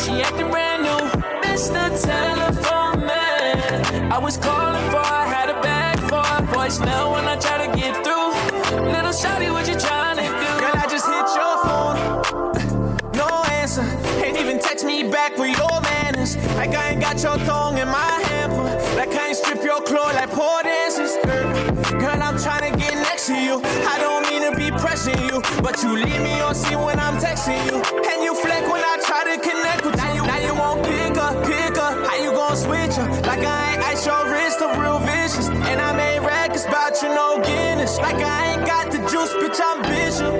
she acting brand new. Mr. Telephone Man, I was calling for, I had a bag for a voicemail when I try to get through. Little shawty, what you trying to do? Girl, I just hit your phone. No answer. Ain't even text me back with your manners. Like I ain't got your tongue in my hamper. Like I ain't strip your clothes like poor dancers. Girl, I'm trying to get next to you. I don't mean to be pressing you, but you leave me on scene when I'm texting you. And you flex when I try to connect with you. Now you won't pick up. How you gon' switch up? Like I ain't ice your wrist, I'm real vicious. And I made records about you, no Guinness. Like I ain't got the juice, bitch, I'm Bishop.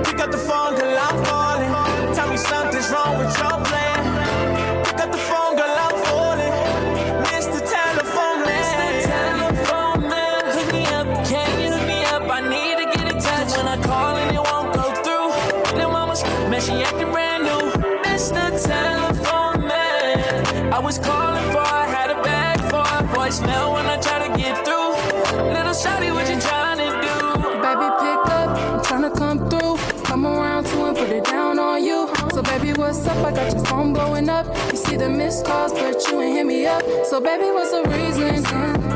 Pick up the phone, girl, I'm calling. Tell me something's wrong with your plan. Pick up the phone, girl, I'm falling. Mr. Telephone Man. Mr. Telephone Man, hook me up, can you hook me up? I need to get in touch when I call and it won't go through. Little mama's man, she acting brand new. Mr. Telephone Man, I was calling for, I had a bag for a voicemail when I try to get through. Little shawty, what you trying to do? Baby, pick up, I'm tryna come through. Come around to and put it down on you. So baby, what's up? I got your phone blowing up. You see the missed calls, but you ain't hit me up. So baby, what's the reason?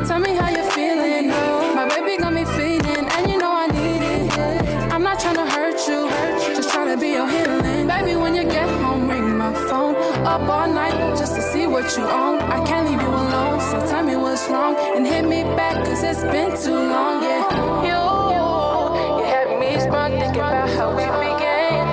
Tell me how you feeling. My baby got me feeding, and you know I need it. I'm not tryna hurt you, just tryna be your healing. Baby, when you get home, ring my phone up all night just to see what you own. I can't leave you alone, so tell me what's wrong and hit me back, cause it's been too long, yeah. You had me sprung thinking about how we began.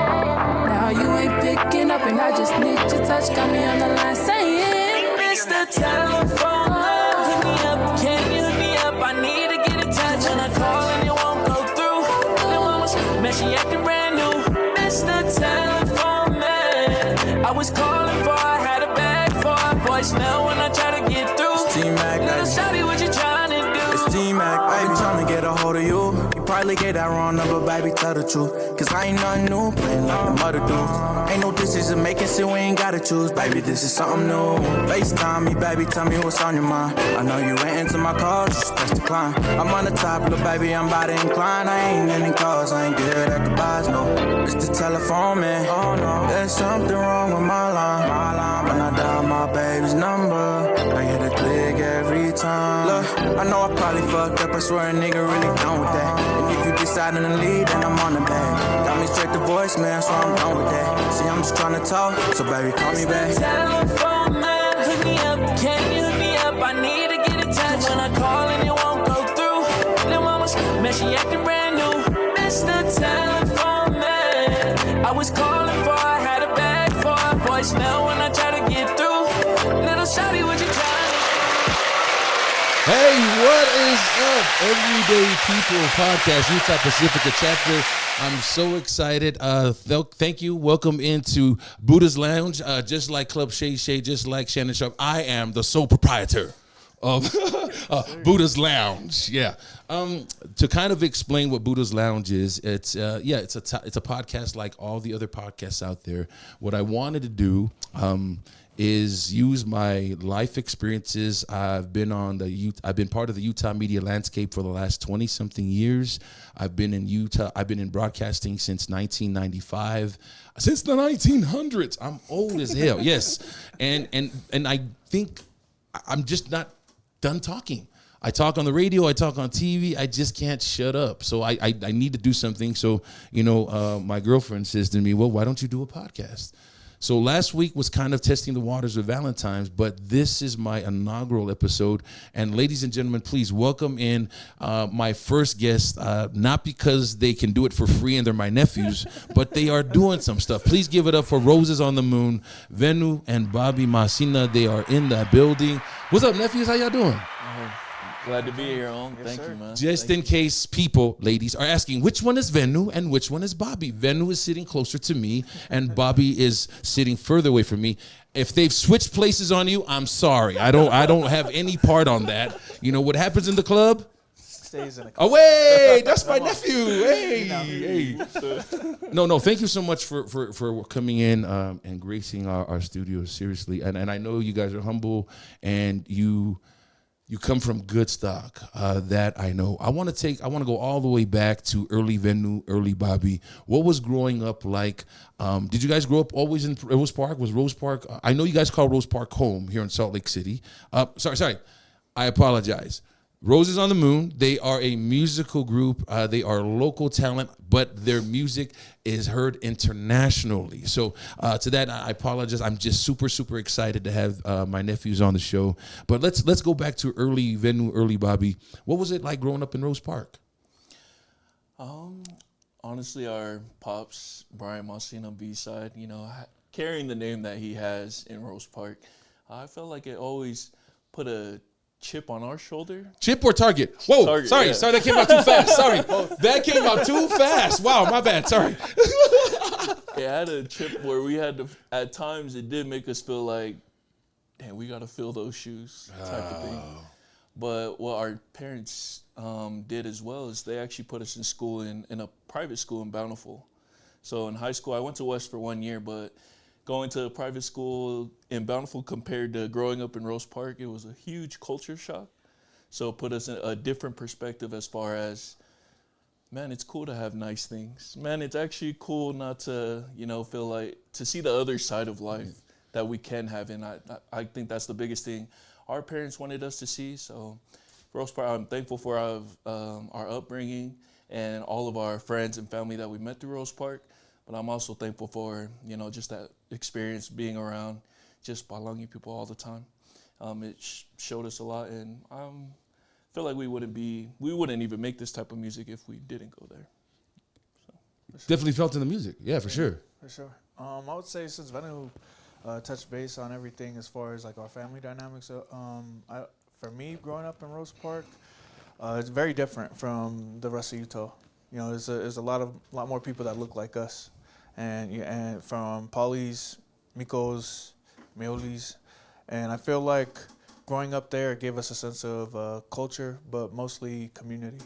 Now you ain't picking up and I just need your touch. Got me on the line saying, Mr. Telephone Man, hook me up, can you hook me up? I need to get in touch when I call and it won't go through. Little mama's man, she acting brand new. Mr. Telephone Man, I was calling for, I had a bag for a voicemail when I try to get through. T-Mac, Little baby. shawty, what you trying to do? It's T-Mac, baby, trying to get a hold of you. You probably get that wrong number, baby, tell the truth. Cause I ain't nothing new, playing like the mother dudes. Ain't no decision making, so we ain't gotta choose. Baby, this is something new. FaceTime me, baby, tell me what's on your mind. I know you ain't into my calls, just press decline. I'm on the top, little baby, I'm about to incline. I ain't getting calls, I ain't good at goodbyes, no. It's the telephone, man. Oh no, there's something wrong with my line. When I dial my baby's number, I get a click every time. Look, I know I probably fucked up, I swear a nigga really done with that. And if you deciding to leave, then I'm on the back. Got me straight to voicemail, so I'm done with that. See, I'm just trying to talk, so baby, call me back. Telephone Man, hook me up, can you hook me up? I need to get in touch when I call and it won't go through. Little mama's man, she acting brand new. Mr. Telephone Man, I was calling for, I had a bag for a voicemail when I try to get through. Little shawty, what you trying to do? Hey, what is up, Everyday People Podcast, Utah Pacifica chapter. I'm so excited. Thank you. Welcome into Budahs Lounge. Just like Club Shay Shay, just like Shannon Sharp, I am the sole proprietor of Budahs Lounge. Yeah. To kind of explain what Budahs Lounge is, it's a podcast like all the other podcasts out there. What I wanted to do is use my life experiences. I've been part of the Utah media landscape for the last 20-something years. I've been in Utah. I've been in broadcasting since 1995, since the 1900s. I'm old as hell. Yes, and I think I'm just not done talking. I talk on the radio, I talk on TV, I just can't shut up. So I need to do something. So, my girlfriend says to me, well, why don't you do a podcast? So last week was kind of testing the waters of Valentine's, but this is my inaugural episode. And ladies and gentlemen, please welcome in my first guest, not because they can do it for free and they're my nephews, but they are doing some stuff. Please give it up for Roses on the Moon, Venu and Bobby Masina. They are in the building. What's up, nephews? How y'all doing? Glad to be here, on. Thank you, man. Just in case people, ladies, are asking which one is Venu and which one is Bobby. Venu is sitting closer to me and Bobby is sitting further away from me. If they've switched places on you, I'm sorry. I don't have any part on that. You know what happens in the club? Stays in the club. Oh wait, that's my nephew. Hey. No. Thank you so much for coming in and gracing our studio. Seriously, and I know you guys are humble and you You come from good stock. That I know. I want to go all the way back to early Venu, early Bobby. What was growing up like? Did you guys grow up always in Rose Park? Was Rose Park? I know you guys call Rose Park home here in Salt Lake City. Sorry. I apologize. Roses on the Moon, they are a musical group. They are local talent, but their music is heard internationally. So to that, I apologize. I'm just super, super excited to have my nephews on the show. But let's go back to early Venu, early Bobby. What was it like growing up in Rose Park? Honestly, our pops, Brian Mossina B-side, carrying the name that he has in Rose Park, I felt like it always put a chip on our shoulder. Chip or target? Whoa, Target, sorry, yeah. sorry, that came out too fast. Sorry, that came out too fast. Wow, my bad. Sorry. It had a chip where we had to, at times, it did make us feel like, damn, we got to fill those shoes type of thing. But what our parents did as well is they actually put us in school in a private school in Bountiful. So in high school, I went to West for 1 year, but going to a private school in Bountiful compared to growing up in Rose Park, it was a huge culture shock. So it put us in a different perspective as far as, man, it's cool to have nice things. Man, it's actually cool not to, feel like, to see the other side of life that we can have. And I think that's the biggest thing our parents wanted us to see. So Rose Park, I'm thankful for our upbringing and all of our friends and family that we met through Rose Park. But I'm also thankful for, just that experience being around just Balangi people all the time. It showed us a lot, and I feel like we wouldn't even make this type of music if we didn't go there. So, Definitely felt in the music. Yeah, for sure. For sure. I would say since Venu touched base on everything as far as like our family dynamics, for me growing up in Rose Park, it's very different from the rest of Utah. There's a lot more people that look like us. And from Pauli's, Miko's, Meoli's, and I feel like growing up there gave us a sense of culture, but mostly community.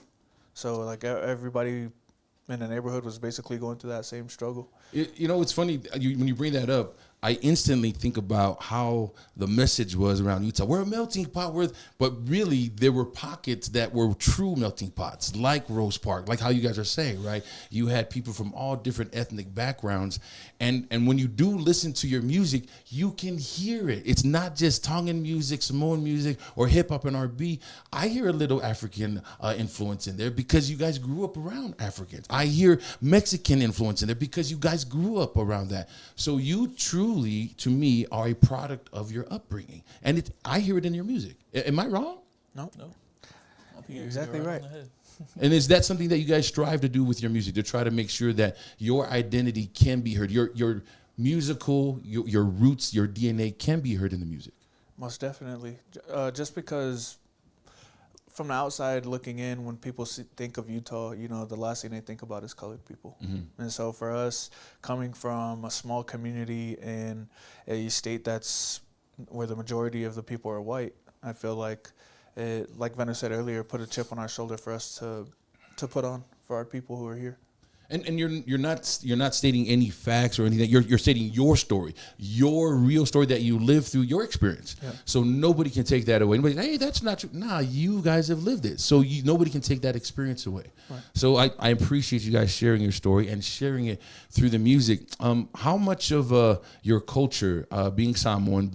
So like everybody in the neighborhood was basically going through that same struggle. It's funny when you bring that up. I instantly think about how the message was around Utah. We're a melting pot, but really there were pockets that were true melting pots, like Rose Park, like how you guys are saying, right? You had people from all different ethnic backgrounds, and when you do listen to your music, you can hear it. It's not just Tongan music, Samoan music, or hip hop and R&B. I hear a little African influence in there because you guys grew up around Africans. I hear Mexican influence in there because you guys grew up around that. So you truly, to me, are a product of your upbringing, and I hear it in your music. Am I wrong? No. I think you're Exactly right. And is that something that you guys strive to do with your music, to try to make sure that your identity can be heard, your musical, your roots, your DNA can be heard in the music? Most definitely. Just because from the outside looking in, when people think of Utah, the last thing they think about is colored people. Mm-hmm. And so for us, coming from a small community in a state that's where the majority of the people are white, I feel like it, like Venu said earlier, put a chip on our shoulder for us to put on for our people who are here. And you're not stating any facts or anything. You're stating your story, your real story that you lived through, your experience. Yeah. So nobody can take that away. Nobody, hey, that's not true. Nah, you guys have lived it. So nobody can take that experience away. Right. So I appreciate you guys sharing your story and sharing it through the music. How much of your culture, being Samoan,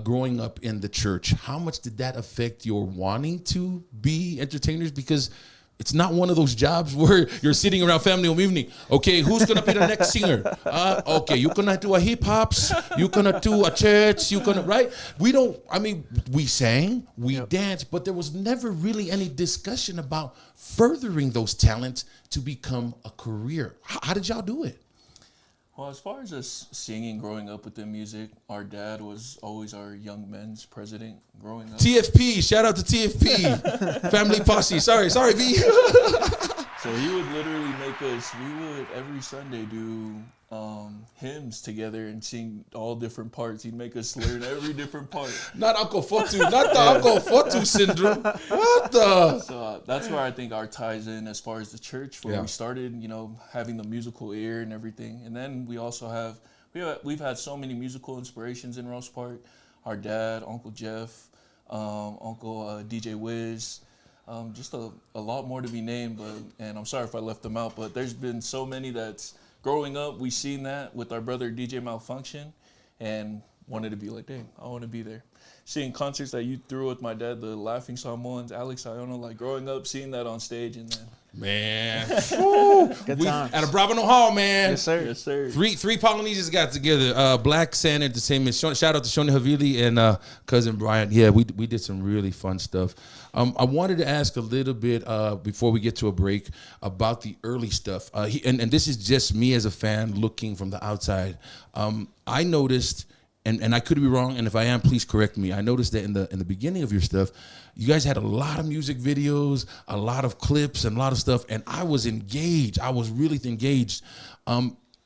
growing up in the church, how much did that affect your wanting to be entertainers? Because it's not one of those jobs where you're sitting around family home evening. Okay, who's gonna be the next singer? Okay, you're gonna do a hip hops. You're gonna do a church. You're gonna right. We sang, we danced, but there was never really any discussion about furthering those talents to become a career. How did y'all do it? Well, as far as us singing, growing up with the music, our dad was always our young men's president growing up. TFP, shout out to TFP, family posse. Sorry, V. So he would literally we would every Sunday do hymns together and sing all different parts. He'd make us learn every different part. Not Uncle Fotu, not the Uncle Fotu syndrome. What the? So that's where I think our ties in as far as the church, where we started, having the musical ear and everything. And then we also we've had so many musical inspirations in Rose Park. Our dad, Uncle Jeff, Uncle DJ Wiz, just a lot more to be named. And I'm sorry if I left them out, but there's been so many that's growing up. We seen that with our brother DJ Malfunction, and wanted to be like, dang, I want to be there. Seeing concerts that you threw with my dad, the Laughing Samoans, Alex Iono, like growing up, seeing that on stage, and then Man, Good we times. at a Bravano Hall, man. Yes, sir. yes sir. Three Polynesians got together. Black Sand Entertainment. Shout out to Shoni Havili and cousin Brian. Yeah, we did some really fun stuff. I wanted to ask a little bit before we get to a break about the early stuff. And this is just me as a fan looking from the outside. I noticed, and I could be wrong, and if I am, please correct me. I noticed that in the beginning of your stuff, you guys had a lot of music videos, a lot of clips, and a lot of stuff, and I was engaged. I was really engaged.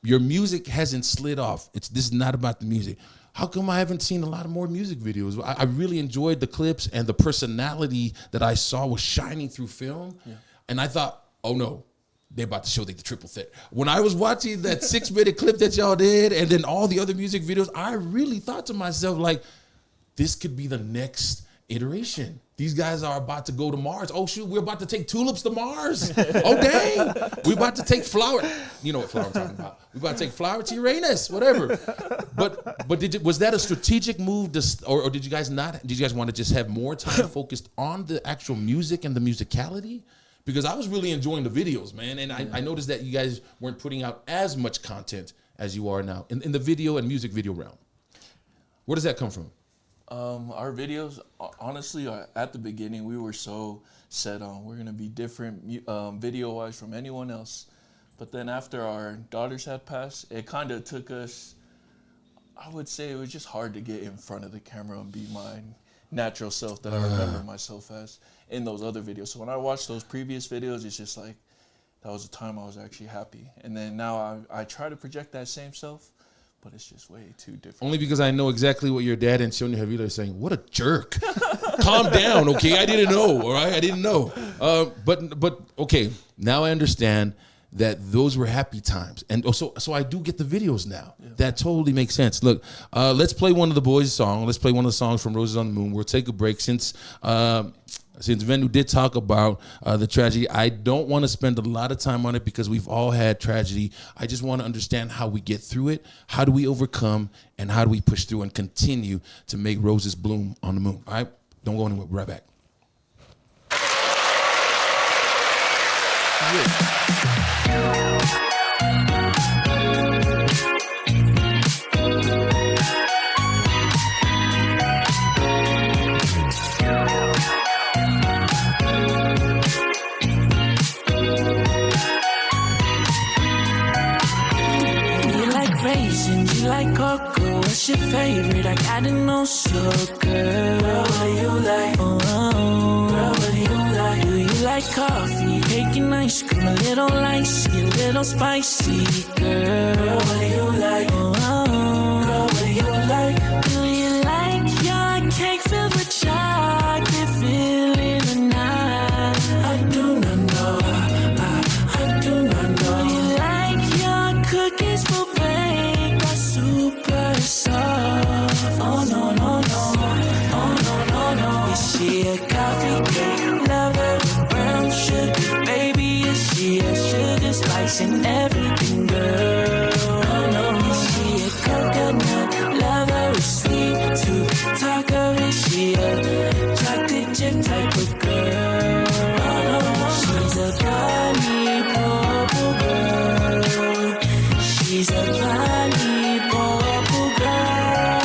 Your music hasn't slid off. This is not about the music. How come I haven't seen a lot of more music videos? I really enjoyed the clips, and the personality that I saw was shining through film. Yeah. And I thought, oh no, they're about to show the triple threat. When I was watching that 6-minute clip that y'all did, and then all the other music videos, I really thought to myself, like, this could be the next iteration. These guys are about to go to Mars. Oh shoot, we're about to take tulips to Mars. Oh dang, we're about to take flower. You know what flower I'm talking about. We're about to take flower to Uranus, whatever. But was that a strategic move, or did you guys not? Did you guys want to just have more time focused on the actual music and the musicality? Because I was really enjoying the videos, man, and I noticed that you guys weren't putting out as much content as you are now in the video and music video realm. Where does that come from? Our videos, honestly, at the beginning, we were so set on we're going to be different video-wise from anyone else. But then after our daughters had passed, it kind of took us, I would say it was just hard to get in front of the camera and be my natural self that I remember myself as in those other videos. So when I watch those previous videos, it's just like, that was a time I was actually happy. And then now I try to project that same self, but it's just way too different. Only because I know exactly what your dad and Shoni Havila are saying. What a jerk. Calm down, okay? I didn't know, all right? I didn't know. But okay, now I understand that those were happy times. And so I do get the videos now. Yeah. That totally makes sense. Look, let's play one of the boys' songs. Let's play one of the songs from Roses on the Moon. We'll take a break. Since Venu did talk about the tragedy, I don't want to spend a lot of time on it because we've all had tragedy. I just want to understand how we get through it, how do we overcome, and how do we push through and continue to make roses bloom on the moon. All right? Don't go anywhere. We're right back. You like cocoa, what's your favorite? I gotta know, so girl, what do you like? Oh, girl, what do you like? Do you like coffee, cake and ice cream? A little icy, a little spicy, girl, what do you like? Oh, girl, what do you like? Do you like your cake filled with chocolate, filling the night? I do not know, I do not know. Do you like your cookies for super soft? Oh no, no, no. Oh no, no, no. Is she a coffee cake lover, brown sugar baby? Is she a sugar spice and everything, girl? Oh no. Is she a coconut lover, a sweet tooth talker? Is she a chocolate chip type of girl? Oh no. She's a bunny purple girl. She's a bunny purple girl.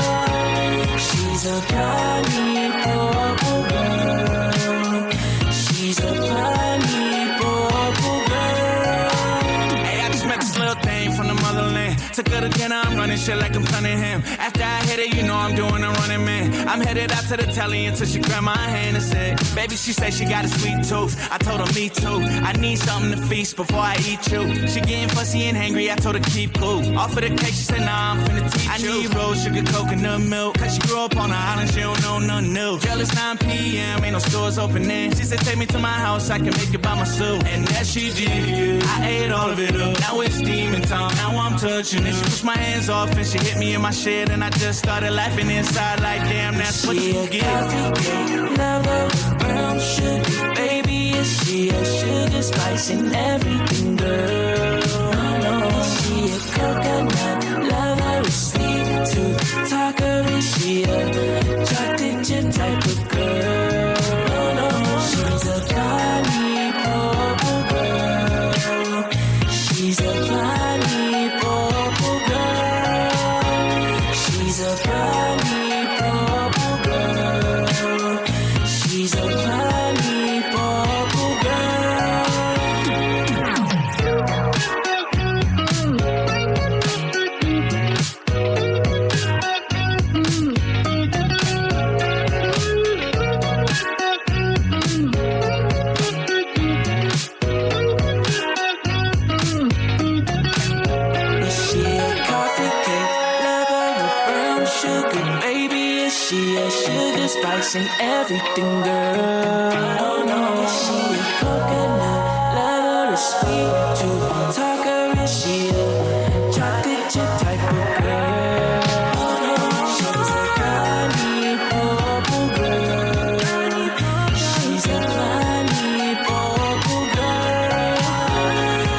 She's a bunny purple girl. She's a bunny purple girl. Hey, I just met this little thing from the motherland. Took her to dinner, I'm running shit like I'm Cunningham. After I hit it, you know I'm doing a running man. I'm headed out to the telly until she grabbed my hand and said, baby, she said she got a sweet tooth. I told her, me too. I need something to feast before I eat you. She getting fussy and hangry, I told her keep cool. Offer the cake, she said, nah, I'm finna teach you. I need rose sugar, coconut milk. Cause she grew up on the island, she don't know nothing new. Girl, it's 9 p.m., ain't no stores open then. She said, take me to my house, I can make it by myself. And that she did, I ate all of it up. Now it's demon time, now I'm touching touch. And then she pushed my hands off and she hit me in my shit. And I just started laughing inside like, damn, that's what you get. Coffee cake lover, brown sugar, baby, is she a sugar spice in everything, girl? Is she a coconut lover, a sweet tooth talker? Is she a chocolate chip type of girl? She's a funny purple girl. She's a funny purple girl. She's a funny purple girl. She's a funny purple girl. Is she a coffee cake lover with brown sugar, baby? Is she a sugar spice in everything, girl? Is she a coconut lover, a sweet tooth talker? Is she a chocolate chip type of girl? She's a funny purple girl. She's a funny purple girl.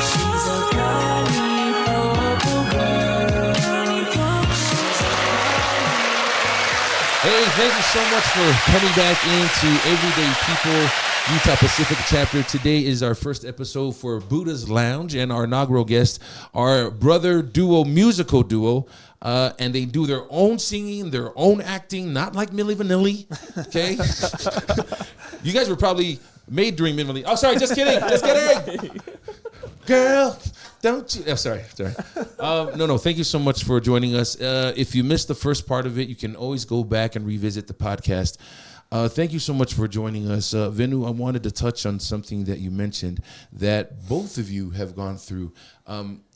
She's a funny purple girl. Hey, thank you so much for coming back into Everyday People Utah Pacific chapter. Today is our first episode for Budahs Lounge, and our inaugural guest, our brother duo, musical duo, and they do their own singing, their own acting, not like Milli Vanilli, okay? You guys were probably made during Milli Vanilli. Oh, sorry, just kidding, just kidding. Girl, don't you? Oh, sorry. No. Thank you so much for joining us. If you missed the first part of it, you can always go back and revisit the podcast. Thank you so much for joining us. Venu, I wanted to touch on something that you mentioned that both of you have gone through.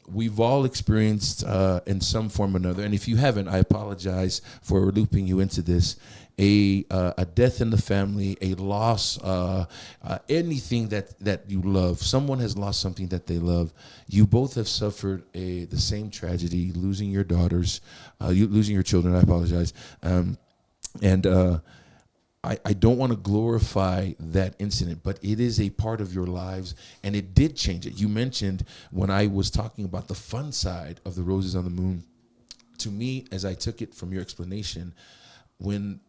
We've all experienced in some form or another, and if you haven't, I apologize for looping you into this. A death in the family, a loss, anything that you love. Someone has lost something that they love. You both have suffered the same tragedy, losing your daughters, losing your children. I apologize. I don't want to glorify that incident, but it is a part of your lives, and it did change it. You mentioned when I was talking about the fun side of the Roses on the Moon. To me, as I took it from your explanation, when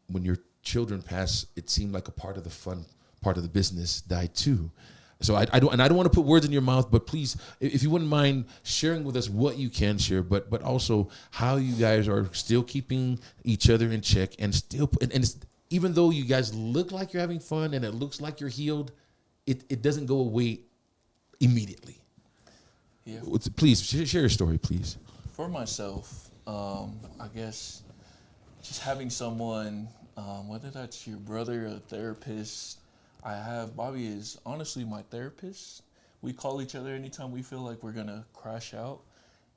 your children pass, it seemed like a part of the fun part of the business died too. So I don't want to put words in your mouth, but please, if you wouldn't mind sharing with us what you can share, but also how you guys are still keeping each other in check and still and it's, even though you guys look like you're having fun and it looks like you're healed, it doesn't go away immediately. Yeah. Please share your story, please. For myself, I guess just having someone, whether that's your brother, a therapist. Bobby is honestly my therapist. We call each other anytime we feel like we're gonna crash out.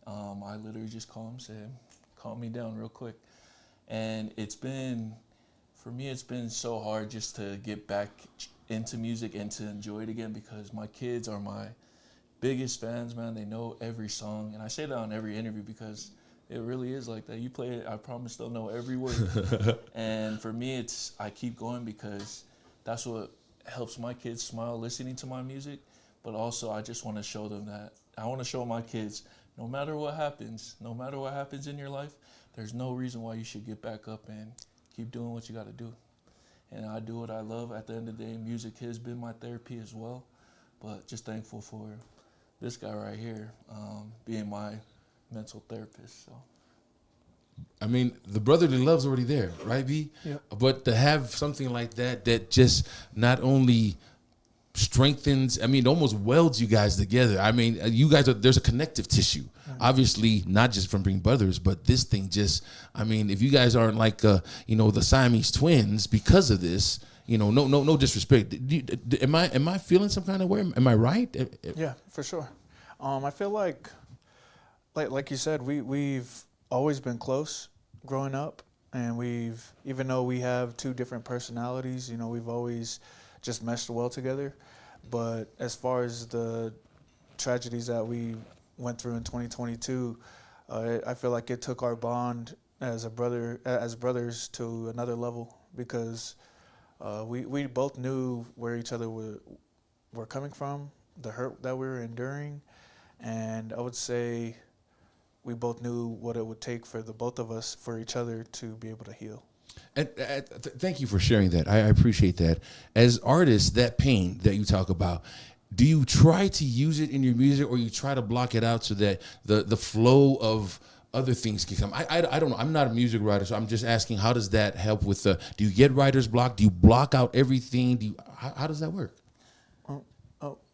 I literally just call him, say, calm me down real quick. And for me, it's been so hard just to get back into music and to enjoy it again, because my kids are my biggest fans, man. They know every song. And I say that on every interview because it really is like that. You play it, I promise they'll know every word. And for me, I keep going because that's what helps my kids smile listening to my music. But also, I just want to show them that. I want to show my kids, no matter what happens in your life, there's no reason why you should get back up and keep doing what you got to do. And I do what I love. At the end of the day, music has been my therapy as well. But just thankful for this guy right here being my mental therapist. So, I mean, the brotherly love's already there, right, B? Yep. But to have something like that just not only strengthens, I mean, it almost welds you guys together. I mean, there's a connective tissue. Obviously, not just from being brothers, but this thing just, I mean, if you guys aren't like, the Siamese twins because of this, no disrespect. Am I feeling some kind of way? Am I right? Yeah, for sure. I feel like you said, we've always been close growing up, and even though we have two different personalities, we've always just meshed well together. But as far as the tragedies that we went through in 2022, I feel like it took our bond as brothers to another level, because we both knew where each other were coming from, the hurt that we were enduring, and I would say we both knew what it would take for the both of us, for each other to be able to heal. And thank you for sharing that. I appreciate that. As artists, that pain that you talk about, do you try to use it in your music, or you try to block it out so that the flow of other things can come? I don't know. I'm not a music writer, so I'm just asking, how does that help with do you get writer's block? Do you block out everything? How does that work?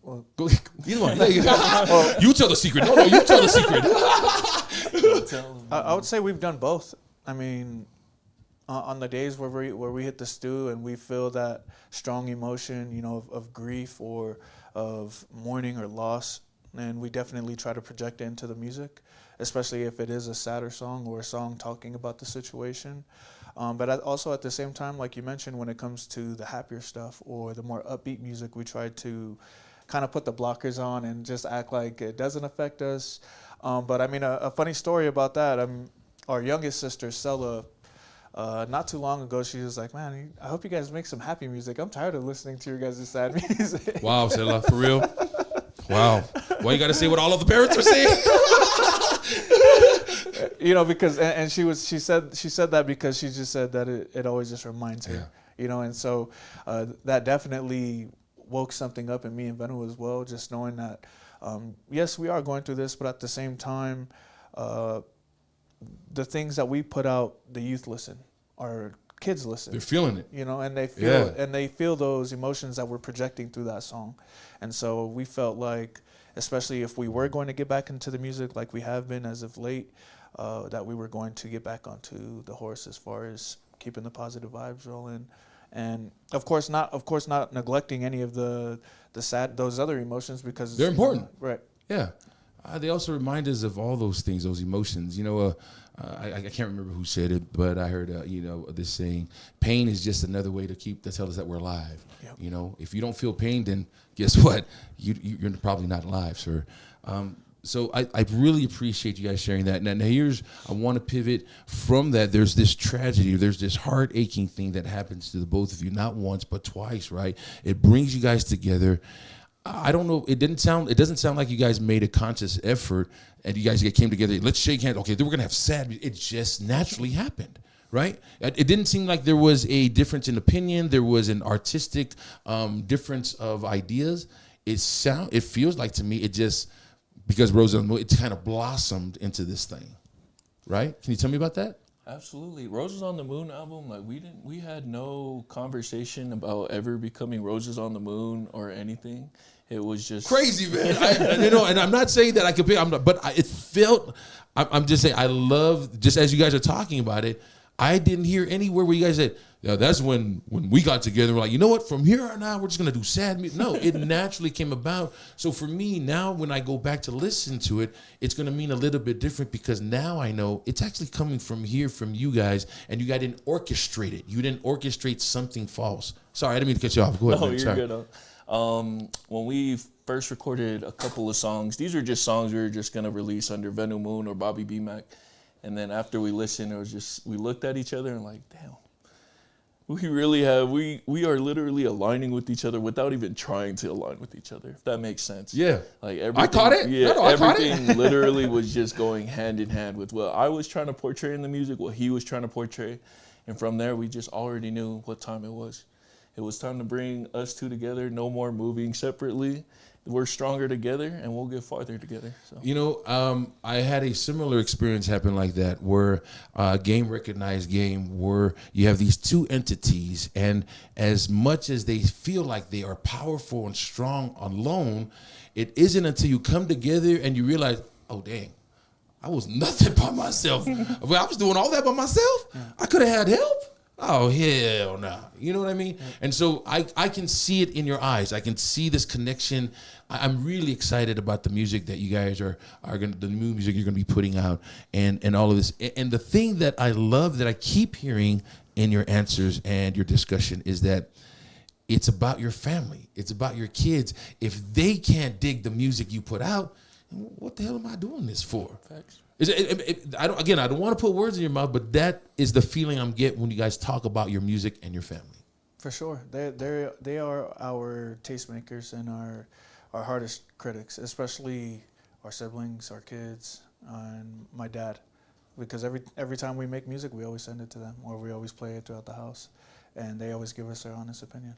Well, Go either one. You tell the secret. No, you tell the secret. I would say we've done both. I mean, on the days where we hit the stew and we feel that strong emotion, you know, of grief or of mourning or loss, and we definitely try to project it into the music, especially if it is a sadder song or a song talking about the situation. But also at the same time, like you mentioned, when it comes to the happier stuff or the more upbeat music, we try to kind of put the blockers on and just act like it doesn't affect us. But I mean, a funny story about that, our youngest sister, Stella, not too long ago, she was like, man, I hope you guys make some happy music. I'm tired of listening to your guys' sad music. Wow, Stella, for real? Wow. Why you got to say what all of the parents are saying? You know, because, and she said that because she just said that it always just reminds her, you know, and so that definitely woke something up in me and Venu as well, just knowing that, yes, we are going through this, but at the same time, the things that we put out, the youth listen, our kids listen. They're feeling it. You know, and they feel it, and they feel those emotions that we're projecting through that song. And so we felt like, especially if we were going to get back into the music like we have been as of late, that we were going to get back onto the horse as far as keeping the positive vibes rolling. And of course not neglecting any of the sad, those other emotions, because they're important. Right. Yeah. They also remind us of all those things, those emotions. You know, I can't remember who said it, but I heard, this saying, pain is just another way to tell us that we're alive. Yep. You know, if you don't feel pain, then guess what? You're probably not alive, sir. So I really appreciate you guys sharing that. Now I want to pivot from that. There's this tragedy, there's this heart aching thing that happens to the both of you, not once, but twice, right? It brings you guys together. I don't know. It doesn't sound like you guys made a conscious effort and you guys came together. Let's shake hands. Okay, then we're gonna have sad music. It just naturally happened, right? It didn't seem like there was a difference in opinion. There was an artistic difference of ideas. It feels like to me it just, because Roses on the Moon, it kind of blossomed into this thing, right? Can you tell me about that? Absolutely. Roses on the Moon album, like we had no conversation about ever becoming Roses on the Moon or anything. It was just crazy, man. And I'm not saying that I could be, it felt, I'm just saying, I love, just as you guys are talking about it, I didn't hear anywhere where you guys said, yeah, that's when we got together, we're like, you know what, from here on out, we're just going to do sad music. No, it naturally came about. So for me, now when I go back to listen to it, it's going to mean a little bit different, because now I know it's actually coming from here, from you guys, and you guys didn't orchestrate it. You didn't orchestrate something false. Sorry, I didn't mean to cut you off. Go ahead. No, man. you're Sorry. good. When we first recorded a couple of songs, these are just songs we were just going to release under Venu Moon or Bobby B. Mac. And then after we listened, we looked at each other and like, damn. We really have, we are literally aligning with each other without even trying to align with each other, if that makes sense. Yeah. Like everything, I caught it. Yeah, I caught it. everything literally was just going hand in hand with what I was trying to portray in the music, what he was trying to portray. And from there, we just already knew what time it was. It was time to bring us two together, no more moving separately. We're stronger together, and we'll get farther together. So. You know, I had a similar experience happen like that, where game recognized game, where you have these two entities, and as much as they feel like they are powerful and strong alone, it isn't until you come together and you realize, oh, dang, I was nothing by myself. Well, I was doing all that by myself. I could have had help. Oh, hell no. You know what I mean? And so I can see it in your eyes. I can see this connection. I'm really excited about the music that you guys are going to, the new music you're going to be putting out, and all of this. And the thing that I love, that I keep hearing in your answers and your discussion, is that it's about your family. It's about your kids. If they can't dig the music you put out, what the hell am I doing this for? Facts. I don't want to put words in your mouth, but that is the feeling I'm getting when you guys talk about your music and your family. For sure, they are our tastemakers and our hardest critics, especially our siblings, our kids, and my dad, because every time we make music, we always send it to them, or we always play it throughout the house, and they always give us their honest opinion.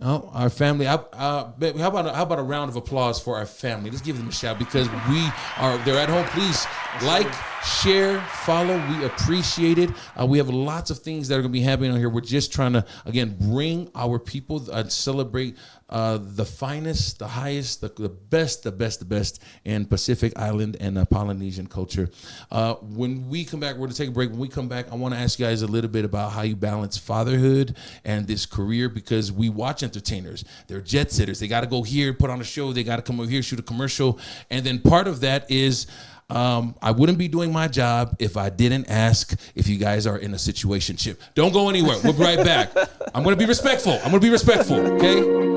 Oh, our family. How about a round of applause for our family? Let's give them a shout because they're at home. Please like, share, follow. We appreciate it. We have lots of things that are going to be happening on here. We're just trying to, again, bring our people and celebrate the finest, the highest, the best in Pacific Island and Polynesian culture. When we come back, we're going to take a break. When we come back, I want to ask you guys a little bit about how you balance fatherhood and this career, because we watch entertainers. They're jet setters. They got to go here, put on a show. They got to come over here, shoot a commercial. And then part of that is I wouldn't be doing my job if I didn't ask if you guys are in a situationship. Don't go anywhere. We'll be right back. I'm going to be respectful. Okay?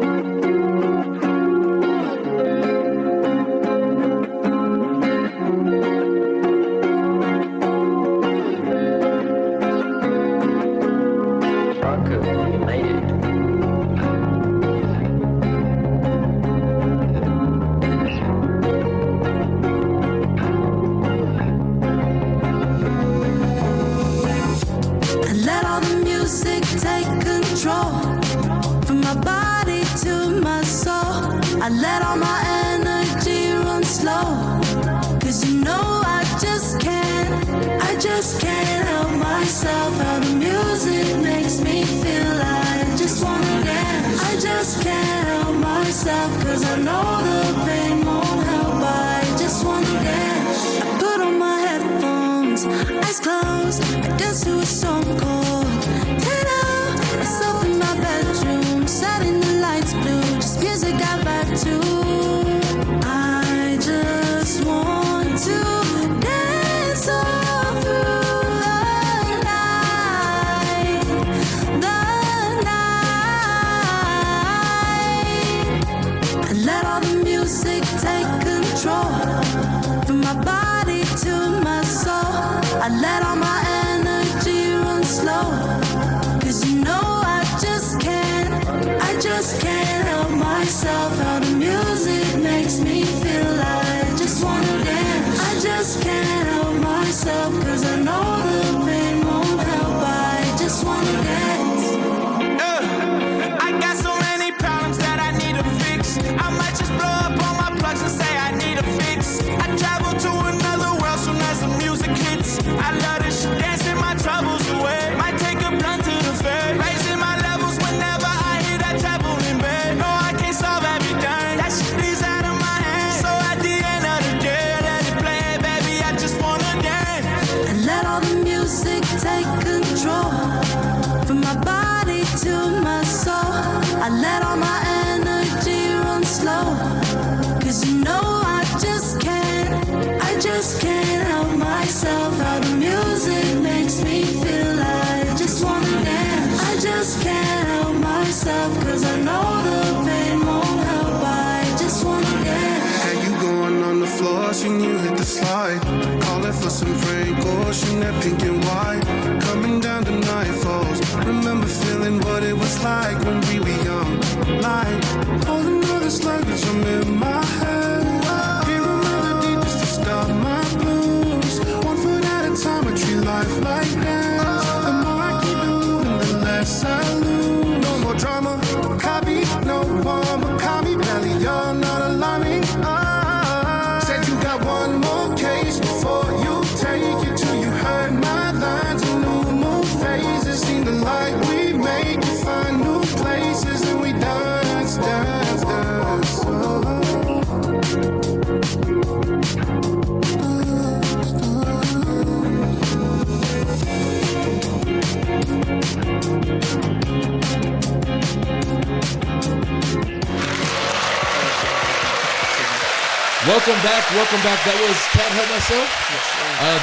Welcome back. That was Can't Help Myself.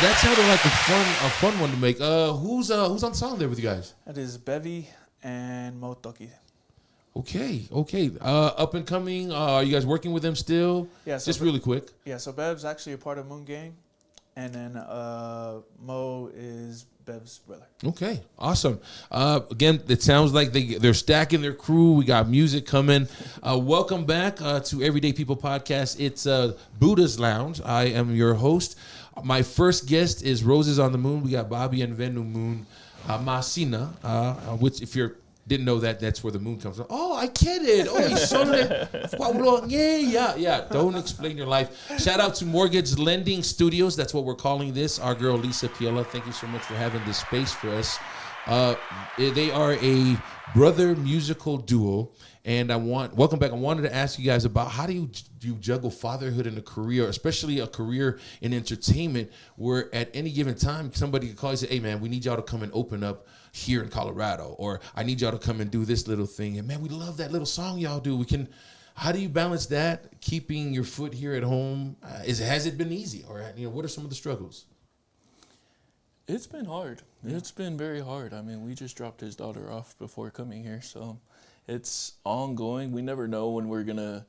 That sounded like a fun one to make. Who's on the song there with you guys? That is Bevy and Motoki. Okay. Up and coming. Are you guys working with them still? Yeah, so Just really quick. Yeah, so Bev's actually a part of Moon Gang, and then Mo is Bev's brother. Okay, awesome. Again, it sounds like they're stacking their crew. We got music coming. Welcome back to Everyday People Podcast. It's Budahs Lounge. I am your host. My first guest is Roses on the Moon. We got Bobby and Venu Moon Masina, which if you didn't know that's where the moon comes from. Oh, I get it. Oh, yeah. Don't explain your life. Shout out to Mortgage Lending Studios. That's what we're calling this. Our girl, Lisa Piela. Thank you so much for having this space for us. They are a brother musical duo. And welcome back. I wanted to ask you guys about how do you juggle fatherhood and a career, especially a career in entertainment, where at any given time somebody could call you and say, "Hey man, we need y'all to come and open up here in Colorado," or "I need y'all to come and do this little thing." And man, we love that little song y'all do. How do you balance that, keeping your foot here at home? Has it been easy, or what are some of the struggles? It's been hard. It's been very hard. I mean, we just dropped his daughter off before coming here, so it's ongoing. We never know when we're gonna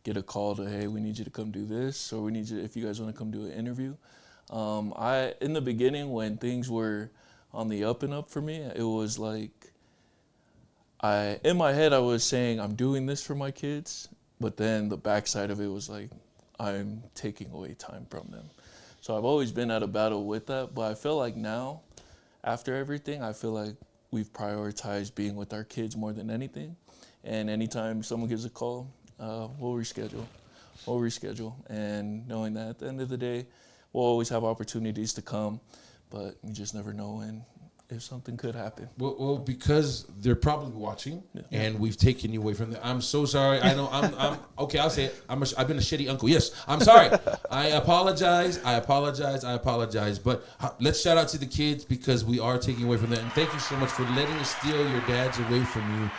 get a call to, "Hey, we need you to come do this," or "We need you if you guys want to come do an interview." In the beginning, when things were on the up and up for me, it was like in my head I was saying I'm doing this for my kids, but then the backside of it was like I'm taking away time from them. So I've always been at a battle with that, but I feel like now, after everything, I feel like we've prioritized being with our kids more than anything. And anytime someone gives a call, we'll reschedule. And knowing that at the end of the day, we'll always have opportunities to come, but you just never know if something could happen. Well, because they're probably watching, and we've taken you away from them. I'm so sorry. I know I'm okay. I'll say it. I've been a shitty uncle. Yes, I'm sorry. I apologize. But let's shout out to the kids because we are taking away from them. And thank you so much for letting us steal your dads away from you.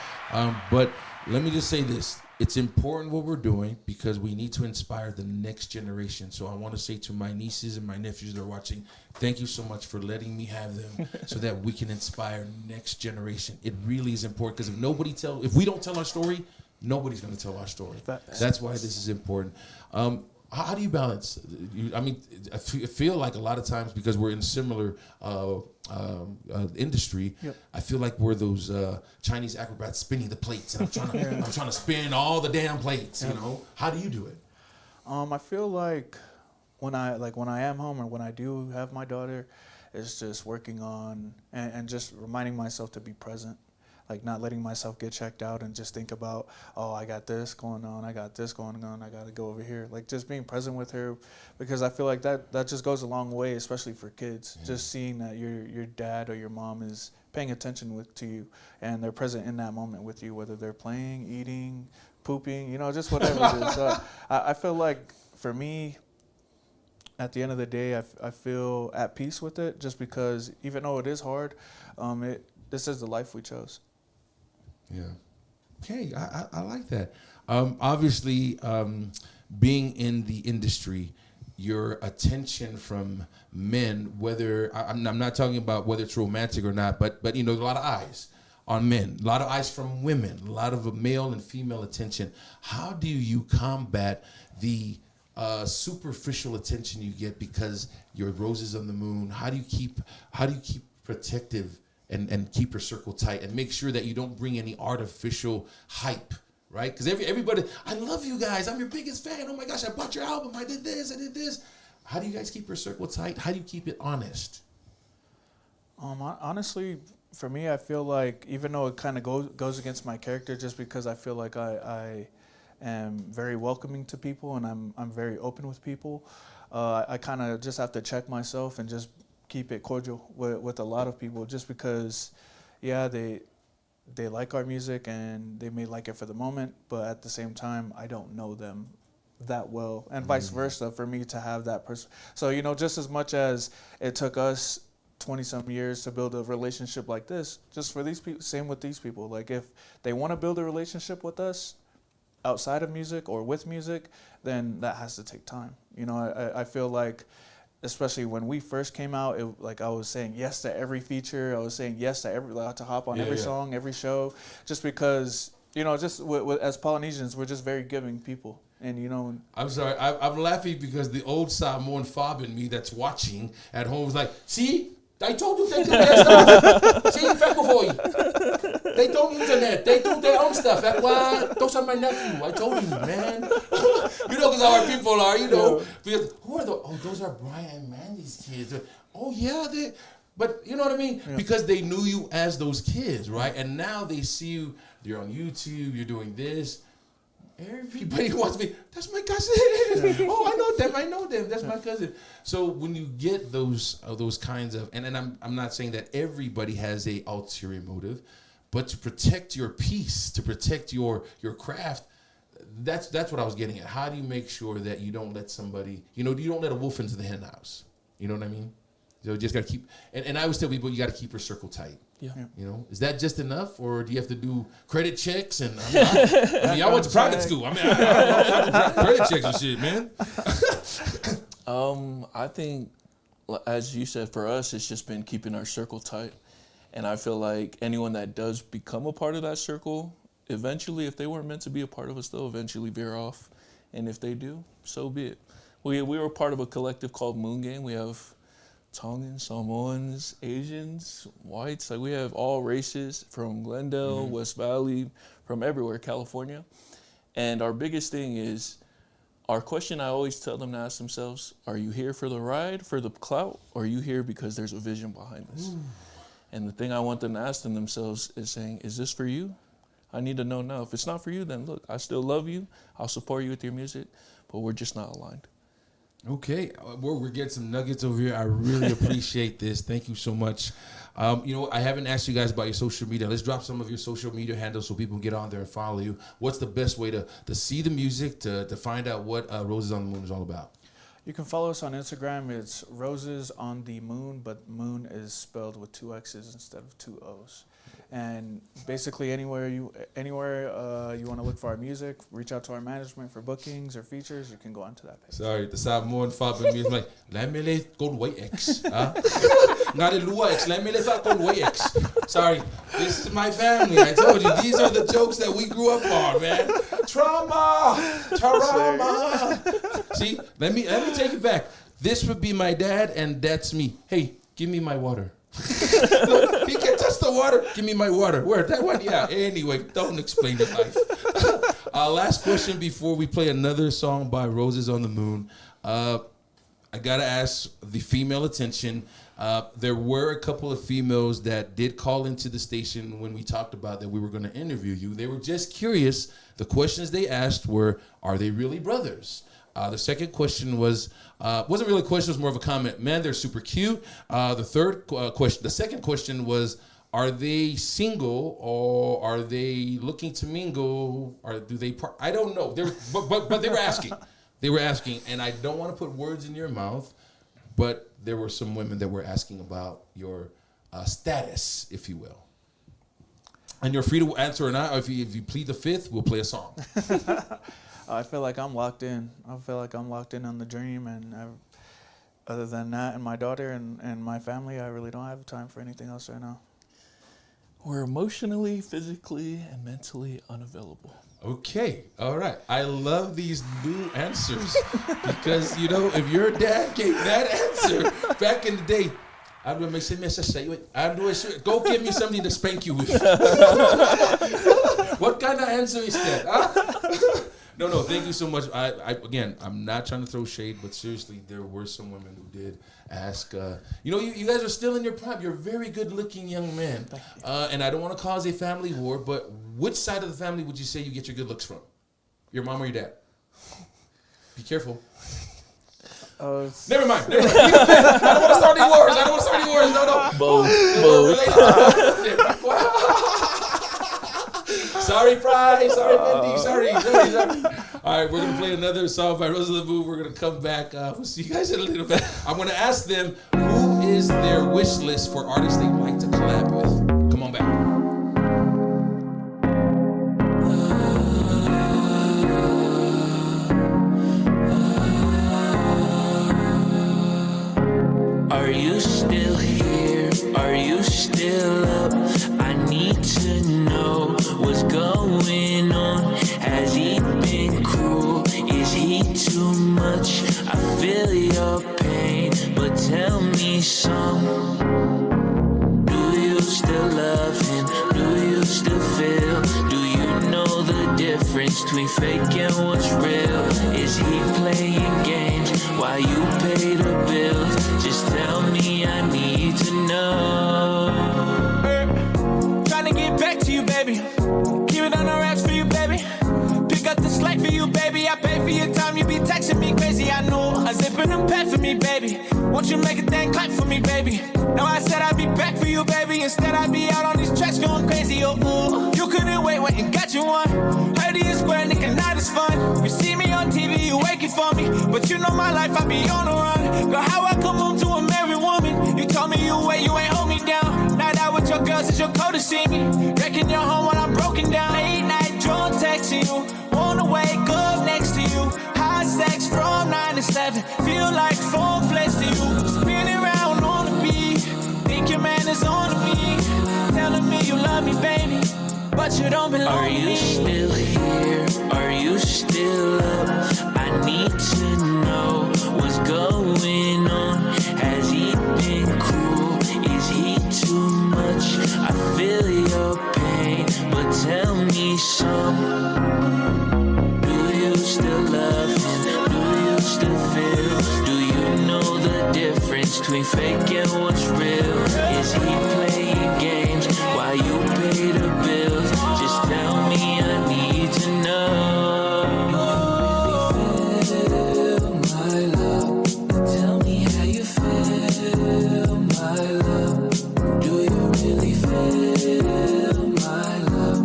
But let me just say this. It's important what we're doing because we need to inspire the next generation. So I want to say to my nieces and my nephews that are watching, thank you so much for letting me have them so that we can inspire next generation. It really is important because if we don't tell our story, nobody's going to tell our story. That's why this is important. How do you balance? I feel like a lot of times because we're in similar industry, I feel like we're those Chinese acrobats spinning the plates, and I'm trying to spin all the damn plates. How do you do it? I feel like when I am home or when I do have my daughter, it's just working on and just reminding myself to be present. Like not letting myself get checked out and just think about, oh, I got this going on, I got to go over here. Like just being present with her, because I feel like that just goes a long way, especially for kids. Yeah. Just seeing that your dad or your mom is paying attention to you and they're present in that moment with you, whether they're playing, eating, pooping, just whatever it is. So I feel like for me, at the end of the day, I feel at peace with it just because even though it is hard, this is the life we chose. Yeah. Okay, I like that. Obviously, being in the industry, your attention from men, whether I'm not talking about whether it's romantic or not, but a lot of eyes on men, a lot of eyes from women, a lot of male and female attention. How do you combat the superficial attention you get because you're Roses on the Moon? How do you keep protective and keep your circle tight and make sure that you don't bring any artificial hype, right? Because everybody, I love you guys. I'm your biggest fan. Oh my gosh, I bought your album. I did this. How do you guys keep your circle tight? How do you keep it honest? Honestly, for me, I feel like even though it kind of goes against my character, just because I feel like I am very welcoming to people and I'm very open with people, I kind of just have to check myself and just keep it cordial with a lot of people just because, they like our music and they may like it for the moment, but at the same time, I don't know them that well, and vice versa for me to have that person. So, just as much as it took us 20-some years to build a relationship like this, just for these people, same with these people. Like if they want to build a relationship with us outside of music or with music, then that has to take time. I feel like, especially when we first came out, I was saying yes to every feature. I was saying yes to to hop on every song, every show, just because just as Polynesians, we're just very giving people. And, I'm sorry. I'm laughing because the old Samoan fob in me that's watching at home is like, see, I told you they do their stuff. See, Fekofoi. They don't internet. They do their own stuff. That's why those are my nephew. I told you, man. Because our people are, because who are those are Brian and Mandy's kids. Oh, yeah, but you know what I mean? Yeah. Because they knew you as those kids, right? And now they see you, you're on YouTube, you're doing this. Everybody wants me, that's my cousin. Yeah. Oh, I know them. That's my cousin. So when you get those kinds of, and I'm not saying that everybody has a ulterior motive, but to protect your peace, to protect your craft, that's what I was getting at. How do you make sure that you don't let somebody, you don't let a wolf into the hen house? You know what I mean? So you just got to keep, and I always tell people, you got to keep your circle tight. Yeah. Is that just enough, or do you have to do credit checks? And I went to private school. I credit checks and shit, man. I think, as you said, for us, it's just been keeping our circle tight. And I feel like anyone that does become a part of that circle, eventually, if they weren't meant to be a part of us, they'll eventually veer off. And if they do, so be it. We were part of a collective called Moon Gang. We have Tongans, Samoans, Asians, whites. Like, we have all races from Glendale, West Valley, from everywhere, California. And our biggest thing is, our question I always tell them to ask themselves, are you here for the ride, for the clout, or are you here because there's a vision behind this? And the thing I want them to ask themselves is saying, is this for you? I need to know now. If it's not for you, then look, I still love you. I'll support you with your music, but we're just not aligned. Okay, we're getting some nuggets over here. I really appreciate this. Thank you so much. I haven't asked you guys about your social media. Let's drop some of your social media handles so people can get on there and follow you. What's the best way to see the music, to find out what Roses on the Moon is all about? You can follow us on Instagram. It's Roses on the Moon, but moon is spelled with 2 X's instead of 2 O's. And basically anywhere you want to look for our music, reach out to our management for bookings or features, you can go onto that page. Sorry, the Samoan fob in me is like, let me let go white X. Not a Lua X, let me let go white X. Sorry, this is my family. I told you, these are the jokes that we grew up on, man. Trauma. See, let me take it back. This would be my dad, and that's me. Hey, give me my water. He can't touch the water. Give me my water. Where? That one? Yeah. Anyway, don't explain your life. Last question before we play another song by Roses on the Moon. I gotta ask the female attention. There were a couple of females that did call into the station when we talked about that we were going to interview you. They were just curious. The questions they asked were, are they really brothers? The second question wasn't really a question, it was more of a comment. Man, they're super cute. The second question was, are they single or are they looking to mingle or do they I don't know. But they were asking. They were asking, and I don't want to put words in your mouth, but there were some women that were asking about your status, if you will. And you're free to answer or not. If you plead the fifth, we'll play a song. I feel like I'm locked in. I feel like I'm locked in on the dream, and other than that and my daughter and my family, I really don't have time for anything else right now. We're emotionally, physically, and mentally unavailable. Okay, all right. I love these new answers because, if your dad gave that answer back in the day, go give me something to spank you with. What kind of answer is that? Huh? No, thank you so much. Again, I'm not trying to throw shade, but seriously, there were some women who did ask. You guys are still in your prime. You're a very good-looking young man. And I don't want to cause a family war, but which side of the family would you say you get your good looks from? Your mom or your dad? Be careful. Never mind. I don't want to start any wars. No. Sorry, Fry. Sorry, Mindy. Sorry. All right, we're going to play another song by Roses on the Moon. We're going to come back. We'll see you guys in a little bit. I'm going to ask them who is their wish list for artists they'd like to collab with. Come on back. Are you still here? Are you still up? I need to know what's going but tell me some. Do you still love him? Do you still feel? Do you know the difference between fake and what's real? Is he playing games while you pay the bills? Just tell me, I need to know. Trying to get back to you, baby. Keep it on the wraps for you, baby. Pick up the slack for you, baby. I pay for your time, you be texting me crazy, I know. I zipping them pad for me, baby. Won't you make a thing clap for me, baby? No, I said I'd be back for you, baby. Instead, I'd be out on these tracks going crazy, oh, ooh. You couldn't wait and got you one. Heard you square, nigga, not as fun. You see me on TV, you waiting for me. But you know my life, I be on the run. Girl, how I come home to a married woman? You told me you wait, you ain't hold me down. Now that with your girls, it's your code to see me. Wrecking your home while I'm broken down. Late night, drunk texting you. Wanna wake up next to you. High sex from 9 to 7. Feel like phone flex to you. Spinning around on the beat. Think your man is on me. Telling me you love me, baby. But you don't belong Are to you me. still here? Are you still up? I need to know what's going on. Has he been cruel? Is he too much? I feel your pain, but tell me some. Do you still love him? Do you still feel? Do you know the difference between fake and what's real? Is he playing games while you pay the bills? Just tell me, I need to know. Do you really feel my love? Tell me how you feel, my love. Do you really feel my love?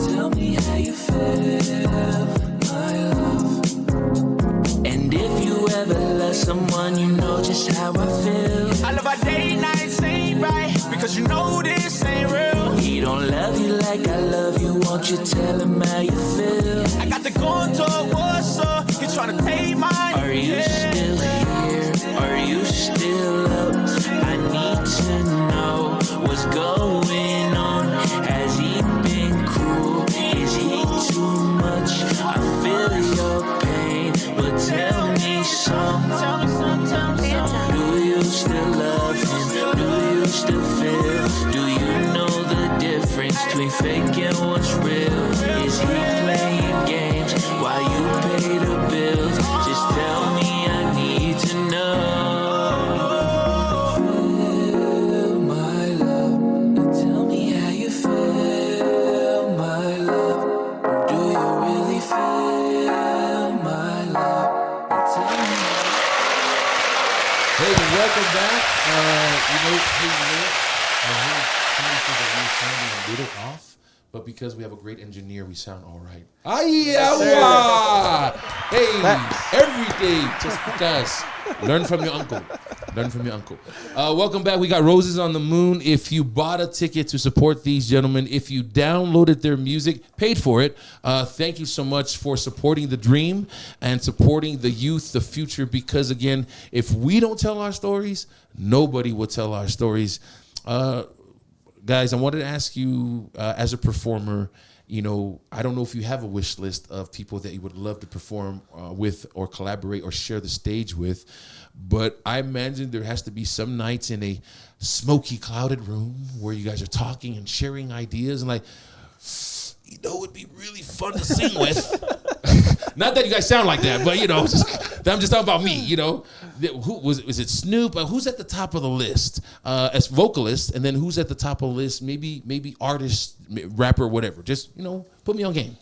Tell me how you feel, my love. And if you ever love someone, you know just how I feel. I love our day nights ain't right. Because you know this ain't real. He don't love you like I love you. Won't you tell him how you feel? I got the gun to what's up. You tryna take mine. Are you still here? Are you still up? I need to know what's going on. Has he been cruel? Is he too much? I feel your pain, but tell me some. Tell me some. Do you still love him? Do you still feel? Do you know the difference between fake and what's real? Is he playing games while you pay the bills? Just tell me, I need to know. Feel my love. Tell me how you feel, my love. Do you really feel my love? Tell me. Hey, welcome back. You know what? I heard somebody said that we were sounding a little off, but because we have a great engineer, we sound all right. Hey, every day, just because. Learn from your uncle. Learn from your uncle. Welcome back. We got Roses on the Moon. If you bought a ticket to support these gentlemen, if you downloaded their music, paid for it, thank you so much for supporting the dream and supporting the youth, the future, because, again, if we don't tell our stories, nobody will tell our stories. Guys, I wanted to ask you, as a performer, you know, I don't know if you have a wish list of people that you would love to perform with or collaborate or share the stage with, but I imagine there has to be some nights in a smoky, clouded room where you guys are talking and sharing ideas and like, you know, it'd be really fun to sing with. Not that you guys sound like that, but, you know, I'm just talking about me, you know. Was it Snoop? Who's at the top of the list as vocalist? And then who's at the top of the list? Maybe artist, rapper, whatever. Just, you know, put me on game.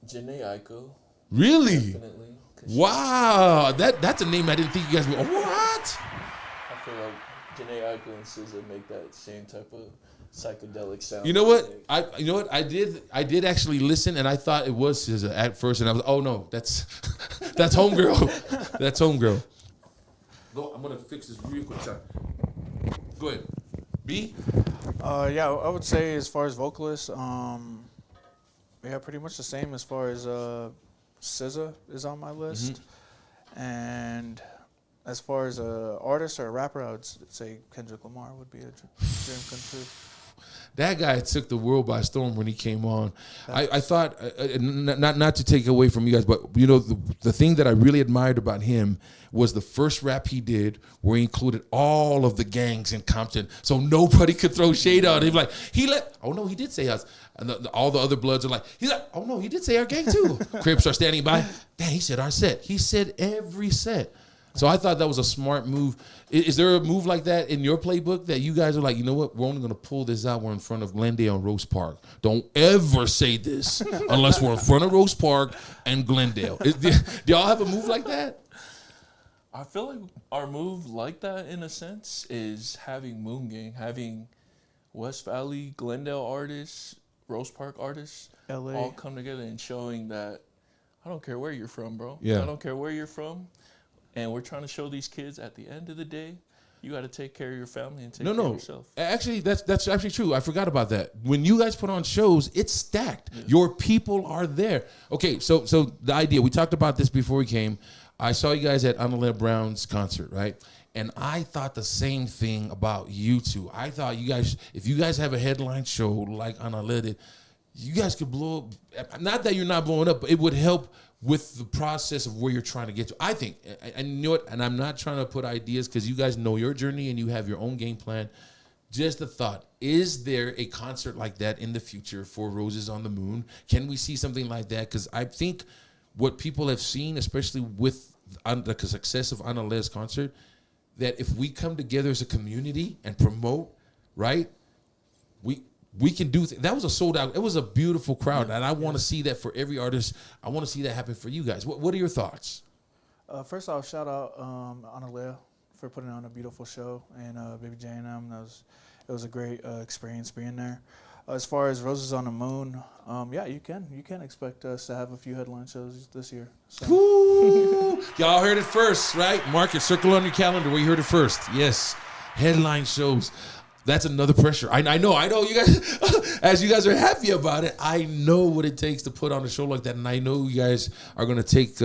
Janae Aiko. Really? Definitely. Wow. That's a name I didn't think you guys would. What? I feel like Janae Aiko and SZA make that same type of psychedelic sound. You know what? I did actually listen, and I thought it was SZA at first, and I was, oh no, that's Homegirl. That's Homegirl. Go. I'm gonna fix this real quick. Sorry. Go ahead. B. Yeah, I would say as far as vocalists, yeah, pretty much the same as far as SZA is on my list, and as far as a artist or a rapper, I would say Kendrick Lamar would be a dream come true. That guy took the world by storm when he came on. I thought, not to take away from you guys, but you know, the thing that I really admired about him was the first rap he did where he included all of the gangs in Compton, so nobody could throw shade on him. Like, he did say us. And all the other Bloods are like, he's like, oh no, he did say our gang too. Crips are standing by. Dang, he said our set. He said every set. So I thought that was a smart move. Is there a move like that in your playbook that you guys are like, you know what, we're only going to pull this out. We're in front of Glendale and Rose Park. Don't ever say this unless we're in front of Rose Park and Glendale. Do y'all have a move like that? I feel like our move like that, in a sense, is having Moon Gang, having West Valley, Glendale artists, Rose Park artists, LA. all come together and showing that I don't care where you're from, bro. Yeah. I don't care where you're from. And we're trying to show these kids at the end of the day, you got to take care of your family and take care of yourself. Actually, that's actually true. I forgot about that. When you guys put on shows, it's stacked. Yeah. Your people are there. Okay, so the idea, we talked about this before we came. I saw you guys at Annalena Brown's concert, right? And I thought the same thing about you two. I thought you guys, if you guys have a headline show like Annalena, you guys could blow up. Not that you're not blowing up, but it would help with the process of where you're trying to get to. I think, and you know what, and I'm not trying to put ideas because you guys know your journey and you have your own game plan. Just a thought, is there a concert like that in the future for Roses on the Moon? Can we see something like that? Because I think what people have seen, especially with the success of Annalena's concert, that if we come together as a community and promote, right, we can do that. Was a sold out. It was a beautiful crowd, and I want to see that for every artist. I want to see that happen for you guys. What are your thoughts? First off, shout out Annalena for putting on a beautiful show, and Baby J and M. It was a great experience being there. As far as Roses on the Moon, yeah, you can expect us to have a few headline shows this year. So. Woo! Y'all heard it first, right? Mark it, circle on your calendar where you heard it first. Yes, headline shows. That's another pressure. I know you guys, as you guys are happy about it, I know what it takes to put on a show like that. And I know you guys are going to take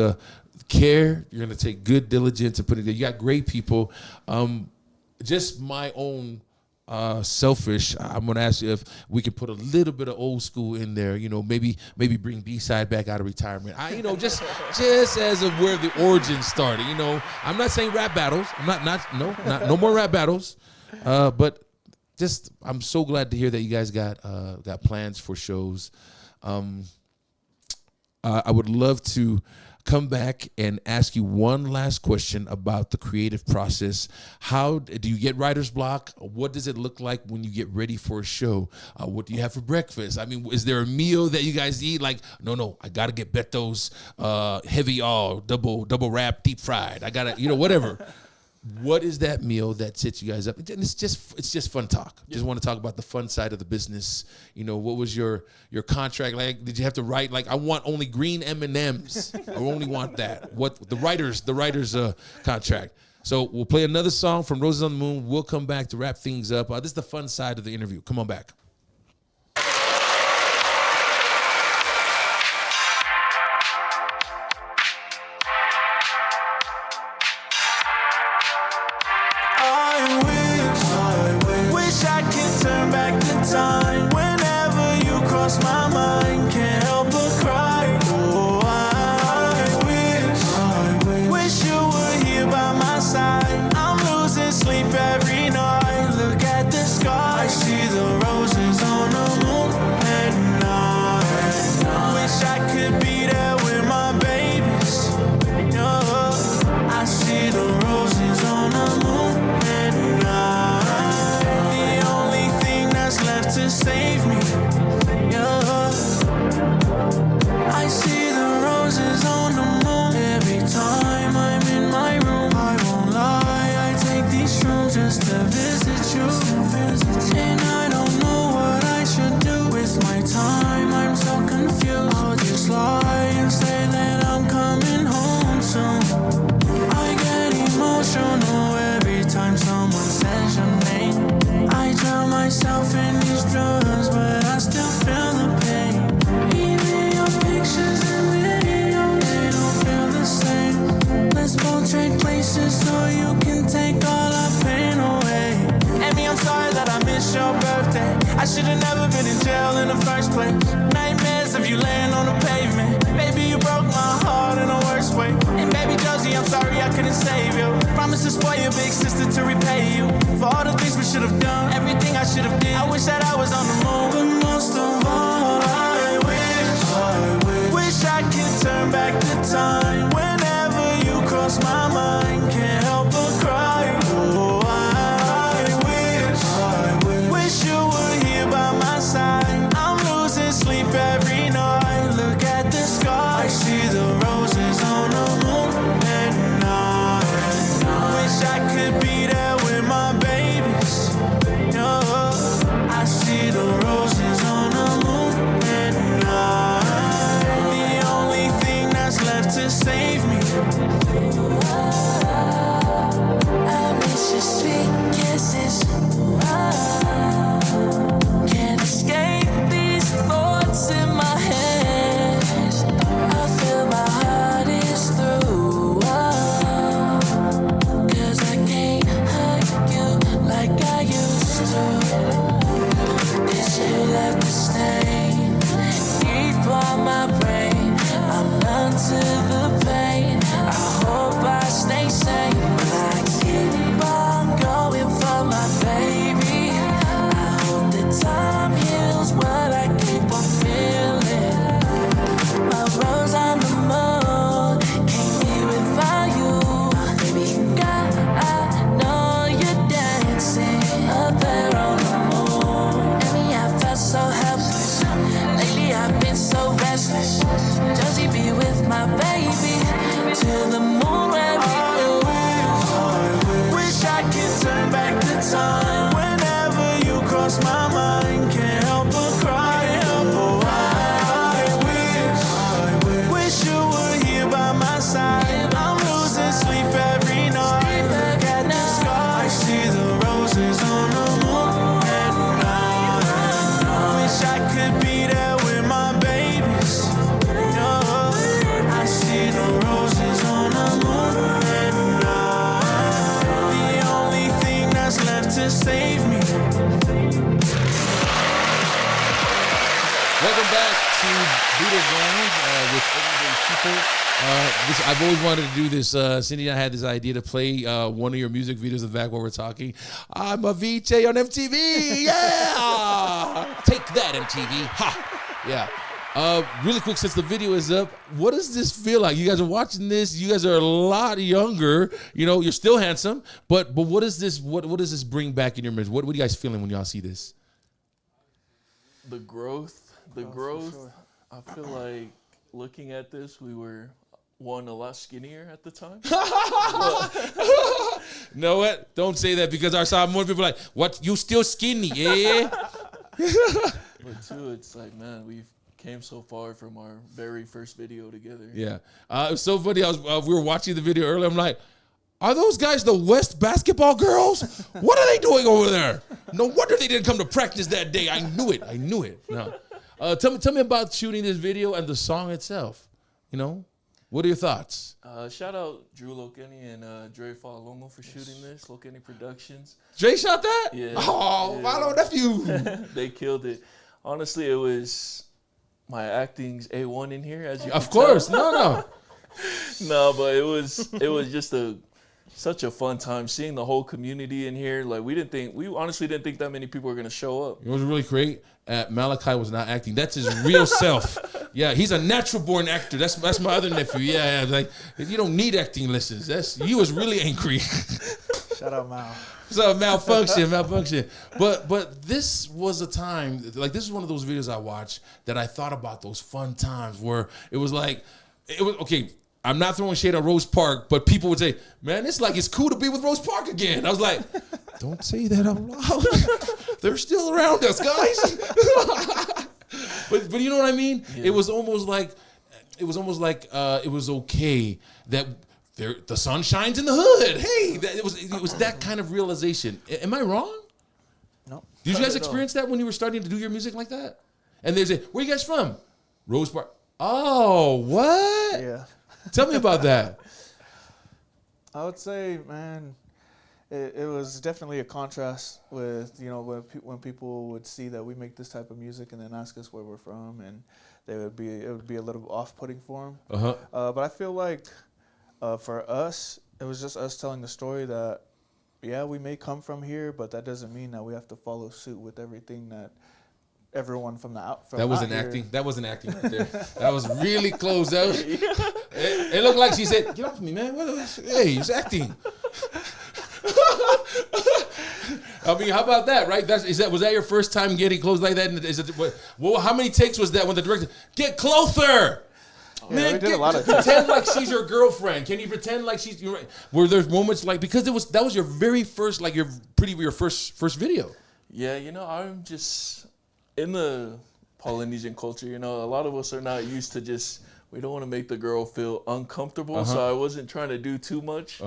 care. You're going to take good diligence to put it there. You got great people. Just my own selfish, I'm going to ask you if we could put a little bit of old school in there, you know, maybe bring B-side back out of retirement. Just as of where the origin started, you know. I'm not saying rap battles. No more rap battles. But just, I'm so glad to hear that you guys got plans for shows. I would love to come back and ask you one last question about the creative process. How do you get writer's block? What does it look like when you get ready for a show? What do you have for breakfast? I mean, is there a meal that you guys eat? Like, no, I got to get Beto's heavy double wrap, deep fried. I got to, whatever. What is that meal that sets you guys up? And it's just fun talk. Just want to talk about the fun side of the business. You know, what was your contract like? Did you have to write like, I want only green M&Ms? I only want that. What the writer's contract. So we'll play another song from Roses on the Moon. We'll come back to wrap things up. This is the fun side of the interview. Come on back. Wish I could turn back the time. Whenever you cross my mind, can't help but cry. Oh, I wish you were here by my side. I'm losing sleep every night. Look at the sky, I see the roses on the moon at night. Wish I could be there with my babies. I see the roses on the moon at night. To save me, yeah. I see the roses on the moon every time I'm in my room. I won't lie, I take these shrooms just to visit you. And I don't know what I should do with my time. I'm so confused. I'll just lie and say that I'm coming home soon. I get emotional every time someone says your name. I drown myself in these drugs, but I still feel the pain. Even your pictures and videos, they don't feel the same. Let's both trade places so you can take all our pain away. Amy, I'm sorry that I missed your birthday. I should've never been in jail in the first place. Nightmares of you laying on the pavement. Baby, you broke my heart in the worst way. And baby Josie, I'm sorry I couldn't save you. Promise to spoil your big sister to repay you for all the things we should've done, everything I should've did. I wish that I was on the moon, but most of all, I wish I could turn back the time. Whenever you cross my mind, can't help but cry. Oh, I wish you were here by my side. I'm losing sleep every night. Look at the sky, I see the roses on the moon at night. Wish I could be there with my babies. I see the roses on the moon at night. The only thing that's left to save me. I miss your sweet kisses. Can't escape these thoughts in my head. I feel my heart is through. 'Cause I can't hug you like I used to. 'Cause you left a stain deep on my brain. I'm numb to the pain. I hope I stay sane, but I keep on going for my baby. I hope that time heals what I keep on feeling. My rose on the moon can't be without you. Baby, God, I know you're dancing up there on the moon. I mean, I felt so helpless. Lately, I've been so restless. Josie, be with my baby to the moon where we go. Wish I could turn back the time. Whenever you cross my mind, can't help but cry. Oh, I wish you were here by my side. I'm losing sleep every night. Look at the sky, I see the roses on the moon at night. Wish I could be there with my babies. I see the roses on the moon at night. The only thing that's left to save me. Welcome back to Budahs Lounge with everyday people. I've always wanted to do this. Cindy and I had this idea to play one of your music videos in the back while we're talking. I'm a VJ on MTV. Yeah! Take that, MTV. Ha! Yeah. Really quick, since the video is up, what does this feel like? You guys are watching this. You guys are a lot younger. You know, you're still handsome. But what is this? What does this bring back in your memories? What are you guys feeling when y'all see this? The growth. Sure. I feel like looking at this, we were a lot skinnier at the time. Know what? Don't say that, because our side more people are like, what? You still skinny, yeah? But two, it's like, man, we've came so far from our very first video together. Yeah. It was so funny. We were watching the video earlier. I'm like, are those guys the West basketball girls? What are they doing over there? No wonder they didn't come to practice that day. I knew it. No. Tell me about shooting this video and the song itself. You know, what are your thoughts? Shout out Drew Lokeni and Dre Falomo for shooting this. Lokeni Productions. Dre shot that? Yeah. Oh, yeah. Follow nephew. They killed it. Honestly, it was my acting's A1 in here, as you Of can course. tell. No. No, but it was just such a fun time seeing the whole community in here. Like we honestly didn't think that many people were gonna show up. It was really great. Malachi was not acting. That's his real self. Yeah, he's a natural born actor. That's my other nephew. Yeah, like you don't need acting lessons. He was really angry. Shout out Mal. So malfunction. But this was a time, like this is one of those videos I watched that I thought about those fun times where it was okay. I'm not throwing shade on Rose Park, but people would say, man, it's like it's cool to be with Rose Park again. I was like, don't say that out loud. They're still around us, guys. but you know what I mean? Yeah. It was almost like it was okay that the sun shines in the hood. Hey, it was that kind of realization. Am I wrong? No. Did you guys experience that when you were starting to do your music like that? And they say, where you guys from? Rose Park. Oh, what? Yeah. Tell me about that. I would say, man, it was definitely a contrast with, you know, when people would see that we make this type of music and then ask us where we're from, and it would be a little off-putting for them. But I feel like for us, it was just us telling the story that, yeah, we may come from here, but that doesn't mean that we have to follow suit with everything that everyone from the out. From That wasn't acting. That wasn't acting right there. That was really close. That was, it looked like she said, "Get off me, man! Hey, he's acting." I mean, how about that, right? Was that your first time getting close like that? Well, how many takes was that when the director get closer? Yeah, Man, we did a lot of pretend like she's your girlfriend. Can you pretend like she's? Were there moments like, because that was your very first, like your first video? Yeah, you know, I'm just in the Polynesian culture. You know, a lot of us are not used to just. We don't want to make the girl feel uncomfortable, so I wasn't trying to do too much.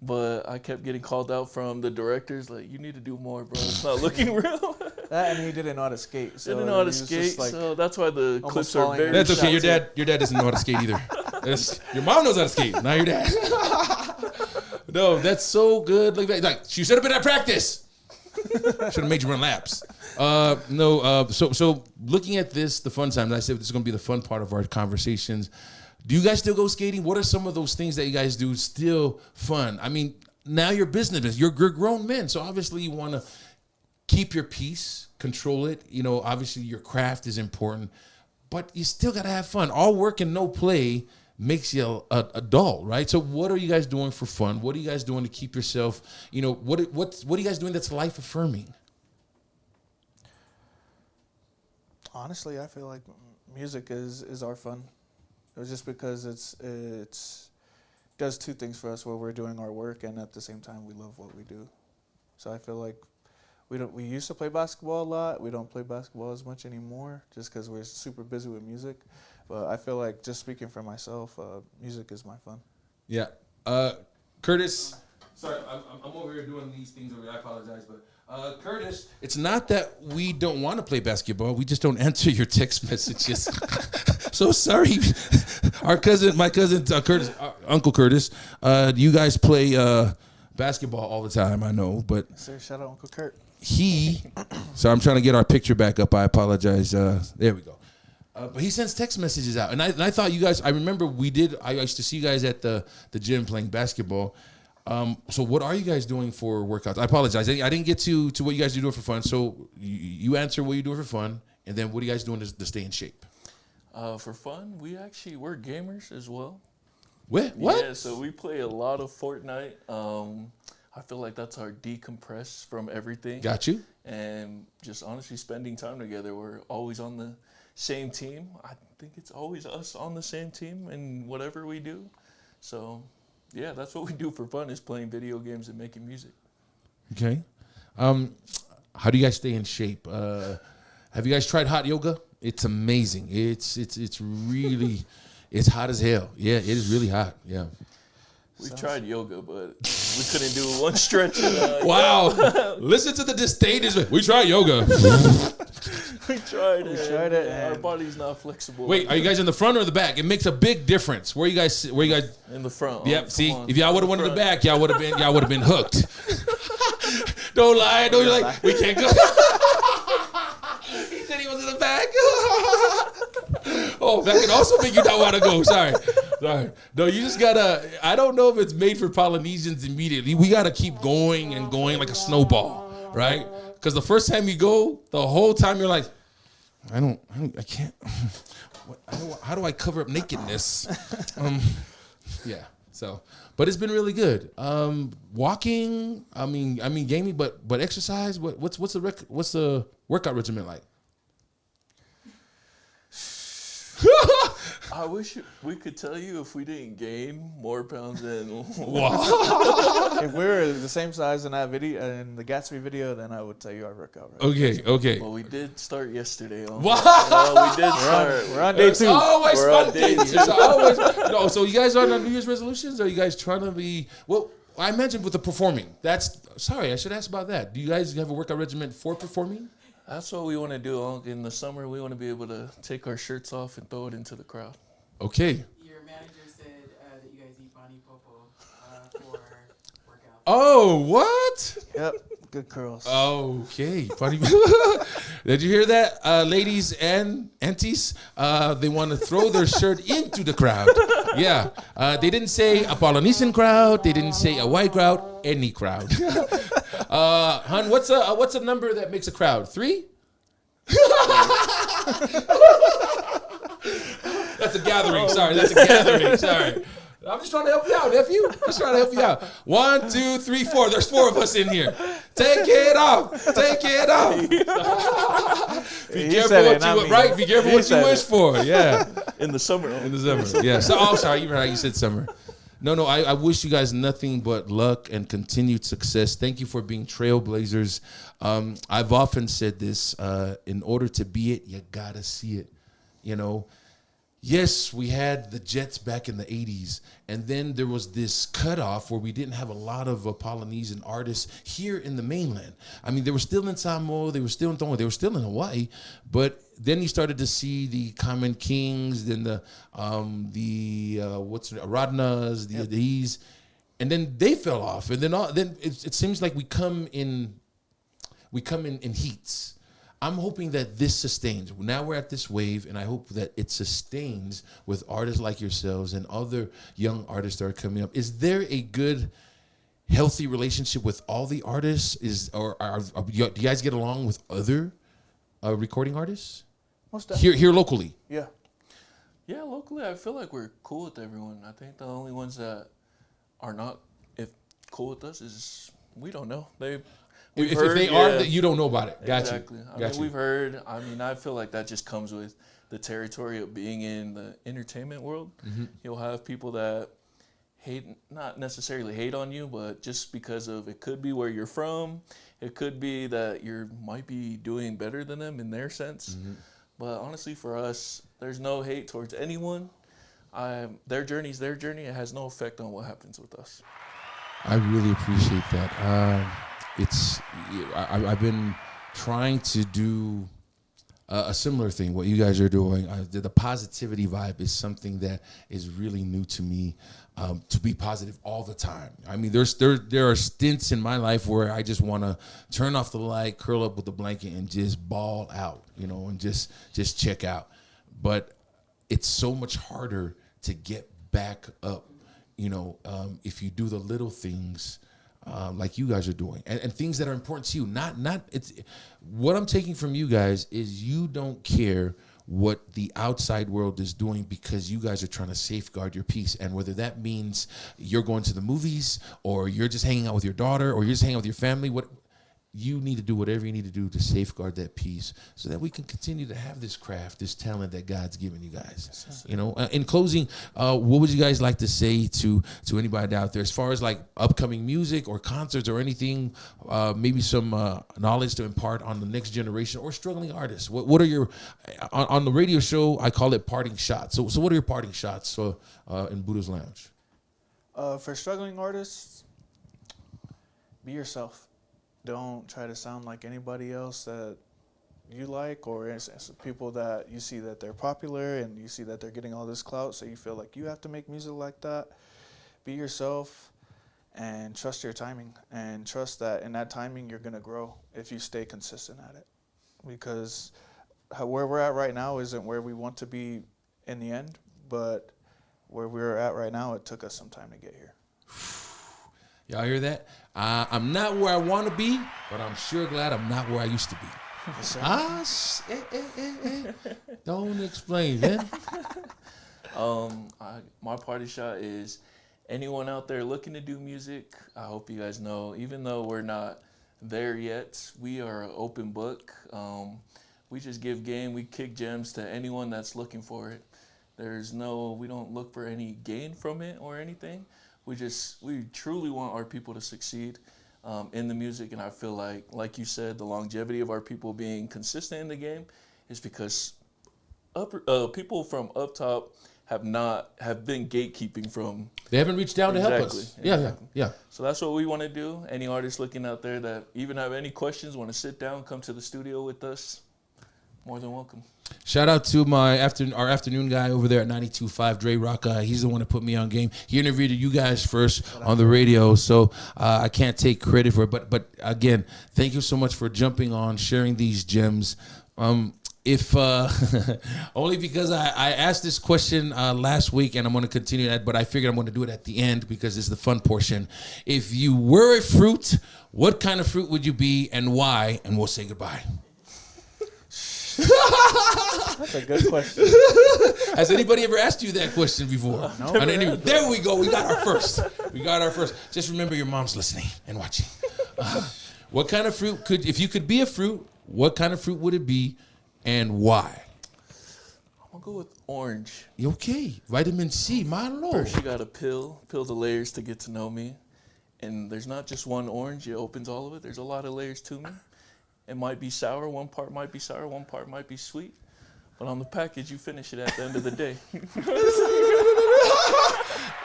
But I kept getting called out from the directors, like, you need to do more, bro. It's not looking real. That, and he didn't know how to skate. So didn't know how to skate, like, so that's why the clips are very. That's okay. Your dad doesn't know how to skate either. Your mom knows how to skate, not your dad. No, that's so good. Like she should have been at practice. Should have made you run laps. So looking at this, the fun times, I said this is going to be the fun part of our conversations. Do you guys still go skating? What are some of those things that you guys do still fun? I mean, now you're businessmen. You're grown men, so obviously you want to keep your peace, control it. You know, obviously your craft is important, but you still got to have fun. All work and no play makes you a dull, right? So what are you guys doing for fun? What are you guys doing to keep yourself, you know, what are you guys doing that's life affirming? Honestly, I feel like music is our fun. It was just because it's does two things for us, where we're doing our work and at the same time we love what we do. So I feel like we used to play basketball a lot. We don't play basketball as much anymore just because we're super busy with music. But I feel like, just speaking for myself, music is my fun. Yeah. Curtis, sorry, I'm over here doing these things over here. I apologize, but Curtis, it's not that we don't want to play basketball. We just don't answer your text messages. So sorry. My cousin Curtis, Uncle Curtis, you guys play basketball all the time, I know, but Sir, shout out Uncle Kurt. So I'm trying to get our picture back up. I apologize. There we go. But he sends text messages out, and I thought you guys. I remember I used to see you guys at the gym playing basketball. So what are you guys doing for workouts? I apologize. I didn't get to what you guys are doing for fun. So you answer what you're doing for fun, and then what are you guys doing to stay in shape? For fun, we're gamers as well. What? Yeah, so we play a lot of Fortnite. I feel like that's our decompress from everything. Got you. And just honestly spending time together. We're always on the same team. I think it's always us on the same team in whatever we do. So, yeah, that's what we do for fun, is playing video games and making music. Okay. How do you guys stay in shape? Have you guys tried hot yoga? It's amazing. It's really, it's hot as hell. Yeah, it is really hot. Yeah. We tried yoga, but we couldn't do one stretch. Wow. Listen to the disdain. We tried yoga. We tried it. Our body's not flexible. Wait, are you guys in the front or the back? It makes a big difference. Where you guys? In the front. Yep. See, if y'all would have went in the back, y'all would have been hooked. Don't lie. Don't, you're like, we can't go. He said he was in the back. Oh, that can also make you not want to go. Sorry. No, you just gotta. I don't know if it's made for Polynesians immediately. We gotta keep going and going like a snowball, right? Because the first time you go, the whole time you're like, I can't. How do I cover up nakedness? Yeah. So, but it's been really good. Walking. I mean, gaming, but exercise. What's the workout regimen like? I wish we could tell you if we didn't gain more pounds than. Wow. If we were the same size in that video, in the Gatsby video, then I would tell you our workout. Right? Okay. Well, we did start yesterday. Wow. We did start. We're on day 2. Always We're on day 2. No, so you guys are on New Year's resolutions? Or are you guys trying to be? Well, I mentioned with the performing. Sorry, I should ask about that. Do you guys have a workout regimen for performing? That's what we want to do in the summer. We want to be able to take our shirts off and throw it into the crowd. Okay. Your manager said that you guys eat bani popo for workouts. Oh, what? What? Yep, good curls. Okay, funny. Did you hear that, ladies and aunties? They want to throw their shirt into the crowd. Yeah, they didn't say a Polynesian crowd. They didn't say a white crowd. Any crowd. Hun, what's a number that makes a crowd? 3? That's a gathering. Sorry, that's a gathering. Sorry. I'm just trying to help you out, nephew. Just trying to help you out. 1, 2, 3, 4. There's 4 of us in here. Take it off. Take it off. Be careful what you right. Be careful what you wish for. Yeah. In the summer. In the summer. Yeah. So, sorry. You're right. You said summer. No. I wish you guys nothing but luck and continued success. Thank you for being trailblazers. I've often said this. In order to be it, you gotta see it. You know. Yes, we had the Jets back in the 80s, and then there was this cutoff where we didn't have a lot of Polynesian artists here in the mainland. I mean, they were still in Samoa, they were still in Tonga, they were still in Hawaii, but then you started to see the Common Kings, then the Aradnas, the Adis, and then they fell off, and then it seems like we come in heats. I'm hoping that this sustains. Now we're at this wave, and I hope that it sustains with artists like yourselves and other young artists that are coming up. Is there a good, healthy relationship with all the artists? Do you guys get along with other recording artists? Most definitely. Here locally? Yeah. Yeah, locally, I feel like we're cool with everyone. I think the only ones that are not cool with us is we don't know. If they are, you don't know about it. Exactly. I mean, we've heard. I mean, I feel like that just comes with the territory of being in the entertainment world. Mm-hmm. You'll have people that not necessarily hate on you, but just because of it could be where you're from. It could be that you might be doing better than them in their sense. Mm-hmm. But honestly, for us, there's no hate towards anyone. Their journey's their journey. It has no effect on what happens with us. I really appreciate that. I've been trying to do a similar thing, what you guys are doing. The positivity vibe is something that is really new to me, to be positive all the time. I mean, there are stints in my life where I just want to turn off the light, curl up with a blanket, and just bawl out, and just check out. But it's so much harder to get back up, if you do the little things like you guys are doing, and things that are important to you. Not it's what I'm taking from you guys is you don't care what the outside world is doing because you guys are trying to safeguard your peace. And whether that means you're going to the movies or you're just hanging out with your daughter or you're just hanging out with your family, you need to do whatever you need to do to safeguard that peace so that we can continue to have this craft, this talent that God's given you guys. In closing, what would you guys like to say to anybody out there as far as like upcoming music or concerts or anything, maybe some knowledge to impart on the next generation or struggling artists? What are your, on the radio show, I call it parting shots. So what are your parting shots in Budahs Lounge? For struggling artists, be yourself. Don't try to sound like anybody else that you like, or people that you see that they're popular and you see that they're getting all this clout, so you feel like you have to make music like that. Be yourself and trust your timing, and trust that in that timing you're going to grow if you stay consistent at it. Because where we're at right now isn't where we want to be in the end, but where we're at right now, it took us some time to get here. Y'all hear that? I'm not where I want to be, but I'm sure glad I'm not where I used to be. Yes, Don't explain, man. My party shot is anyone out there looking to do music. I hope you guys know, even though we're not there yet, we are an open book. We just give game. We kick gems to anyone that's looking for it. We don't look for any gain from it or anything. We truly want our people to succeed in the music, and I feel like you said, the longevity of our people being consistent in the game is because people from up top have been gatekeeping from. They haven't reached down to help us. Exactly. Yeah. So that's what we want to do. Any artists looking out there that even have any questions, want to sit down, come to the studio with us, more than welcome. Shout out to our afternoon guy over there at 92.5, Dre Rock. He's the one that put me on game. He interviewed you guys first on the radio, so I can't take credit for it. But again, thank you so much for jumping on, sharing these gems. If only because I asked this question last week, and I'm going to continue that, but I figured I'm going to do it at the end because it's the fun portion. If you were a fruit, what kind of fruit would you be and why? And we'll say goodbye. That's a good question. Has anybody ever asked you that question before? No. There we go. We got our first. Just remember your mom's listening and watching. What kind of fruit if you could be a fruit, what kind of fruit would it be and why? I'm going to go with orange. Okay. Vitamin C, my lord. First, you got to peel the layers to get to know me. And there's not just one orange. It opens all of it. There's a lot of layers to me. It might be sour. One part might be sour. One part might be sweet. But on the package, you finish it at the end of the day.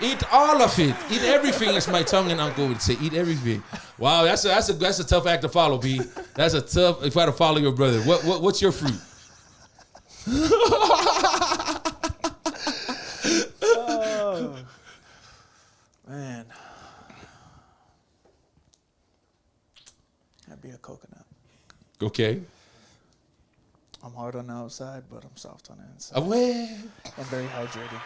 Eat all of it. Eat everything, as my tongue and uncle would say. Eat everything. Wow, that's a tough act to follow, B. That's a tough. If I had to follow your brother, what's your fruit? Oh, man, that'd be a coconut. Okay. I'm hard on the outside, but I'm soft on the inside. Away. I'm very hydrating.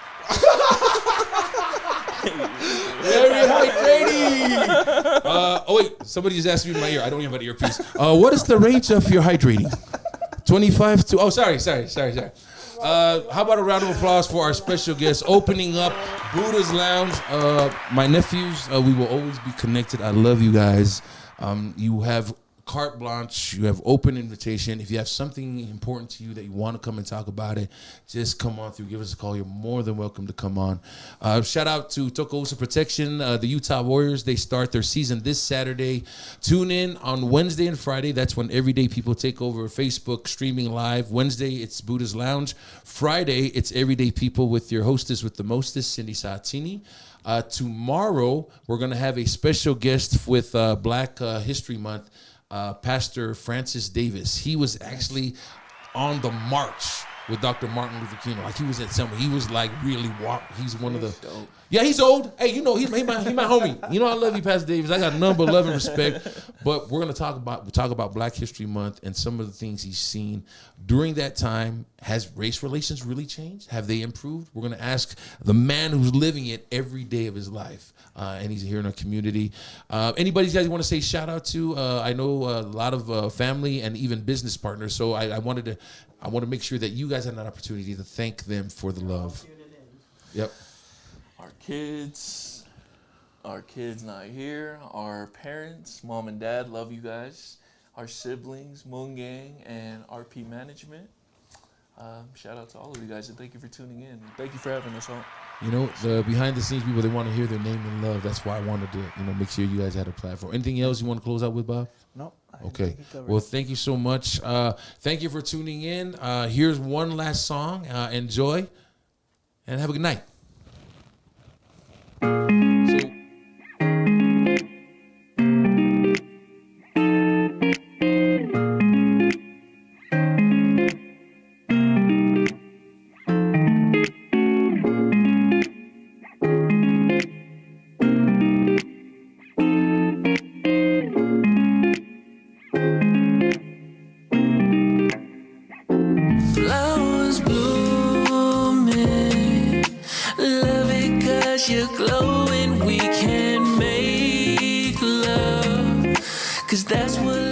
Very hydrating. Oh wait, somebody just asked me in my ear. I don't even have an earpiece. What is the range of your hydrating? 25 to. Oh, sorry. How about a round of applause for our special guest opening up Budahs Lounge? My nephews, we will always be connected. I love you guys. You have carte blanche. You have open invitation. If you have something important to you that you want to come and talk about it, just come on through. Give us a call. You're more than welcome to come on. Shout out to Tokousa Protection, the Utah Warriors. They start their season this Saturday. Tune in on Wednesday and Friday. That's when everyday people take over Facebook streaming live. Wednesday, it's Budahs Lounge. Friday, it's everyday people with your hostess with the mostest, Cindy Saatini. Tomorrow, we're going to have a special guest with Black History Month. Pastor Francis Davis. He was actually on the march with Dr. Martin Luther King. Like, he was at somewhere. He was like really he's one of the. Dope. Yeah, he's old. Hey, he's my homie. You know, I love you, Pastor Davis. I got number, love, and respect. But we're gonna talk about Black History Month and some of the things he's seen during that time. Has race relations really changed? Have they improved? We're gonna ask the man who's living it every day of his life. And he's here in our community. Anybody guys want to say shout out to? I know a lot of family and even business partners. So I want to make sure that you guys have an opportunity to thank them for the love. Yep. Our kids not here. Our parents, mom and dad, love you guys. Our siblings, Moon Gang, and RP Management. Shout out to all of you guys, and thank you for tuning in. Thank you for having us on. You know, the behind the scenes people, they want to hear their name and love. That's why I wanted to, make sure you guys had a platform. Anything else you want to close out with, Bob? No. Okay. Well, thank you so much. Thank you for tuning in. Here's one last song. Enjoy and have a good night. Flowers blooming, love it 'cause you're glowing. We can make love, 'cause that's what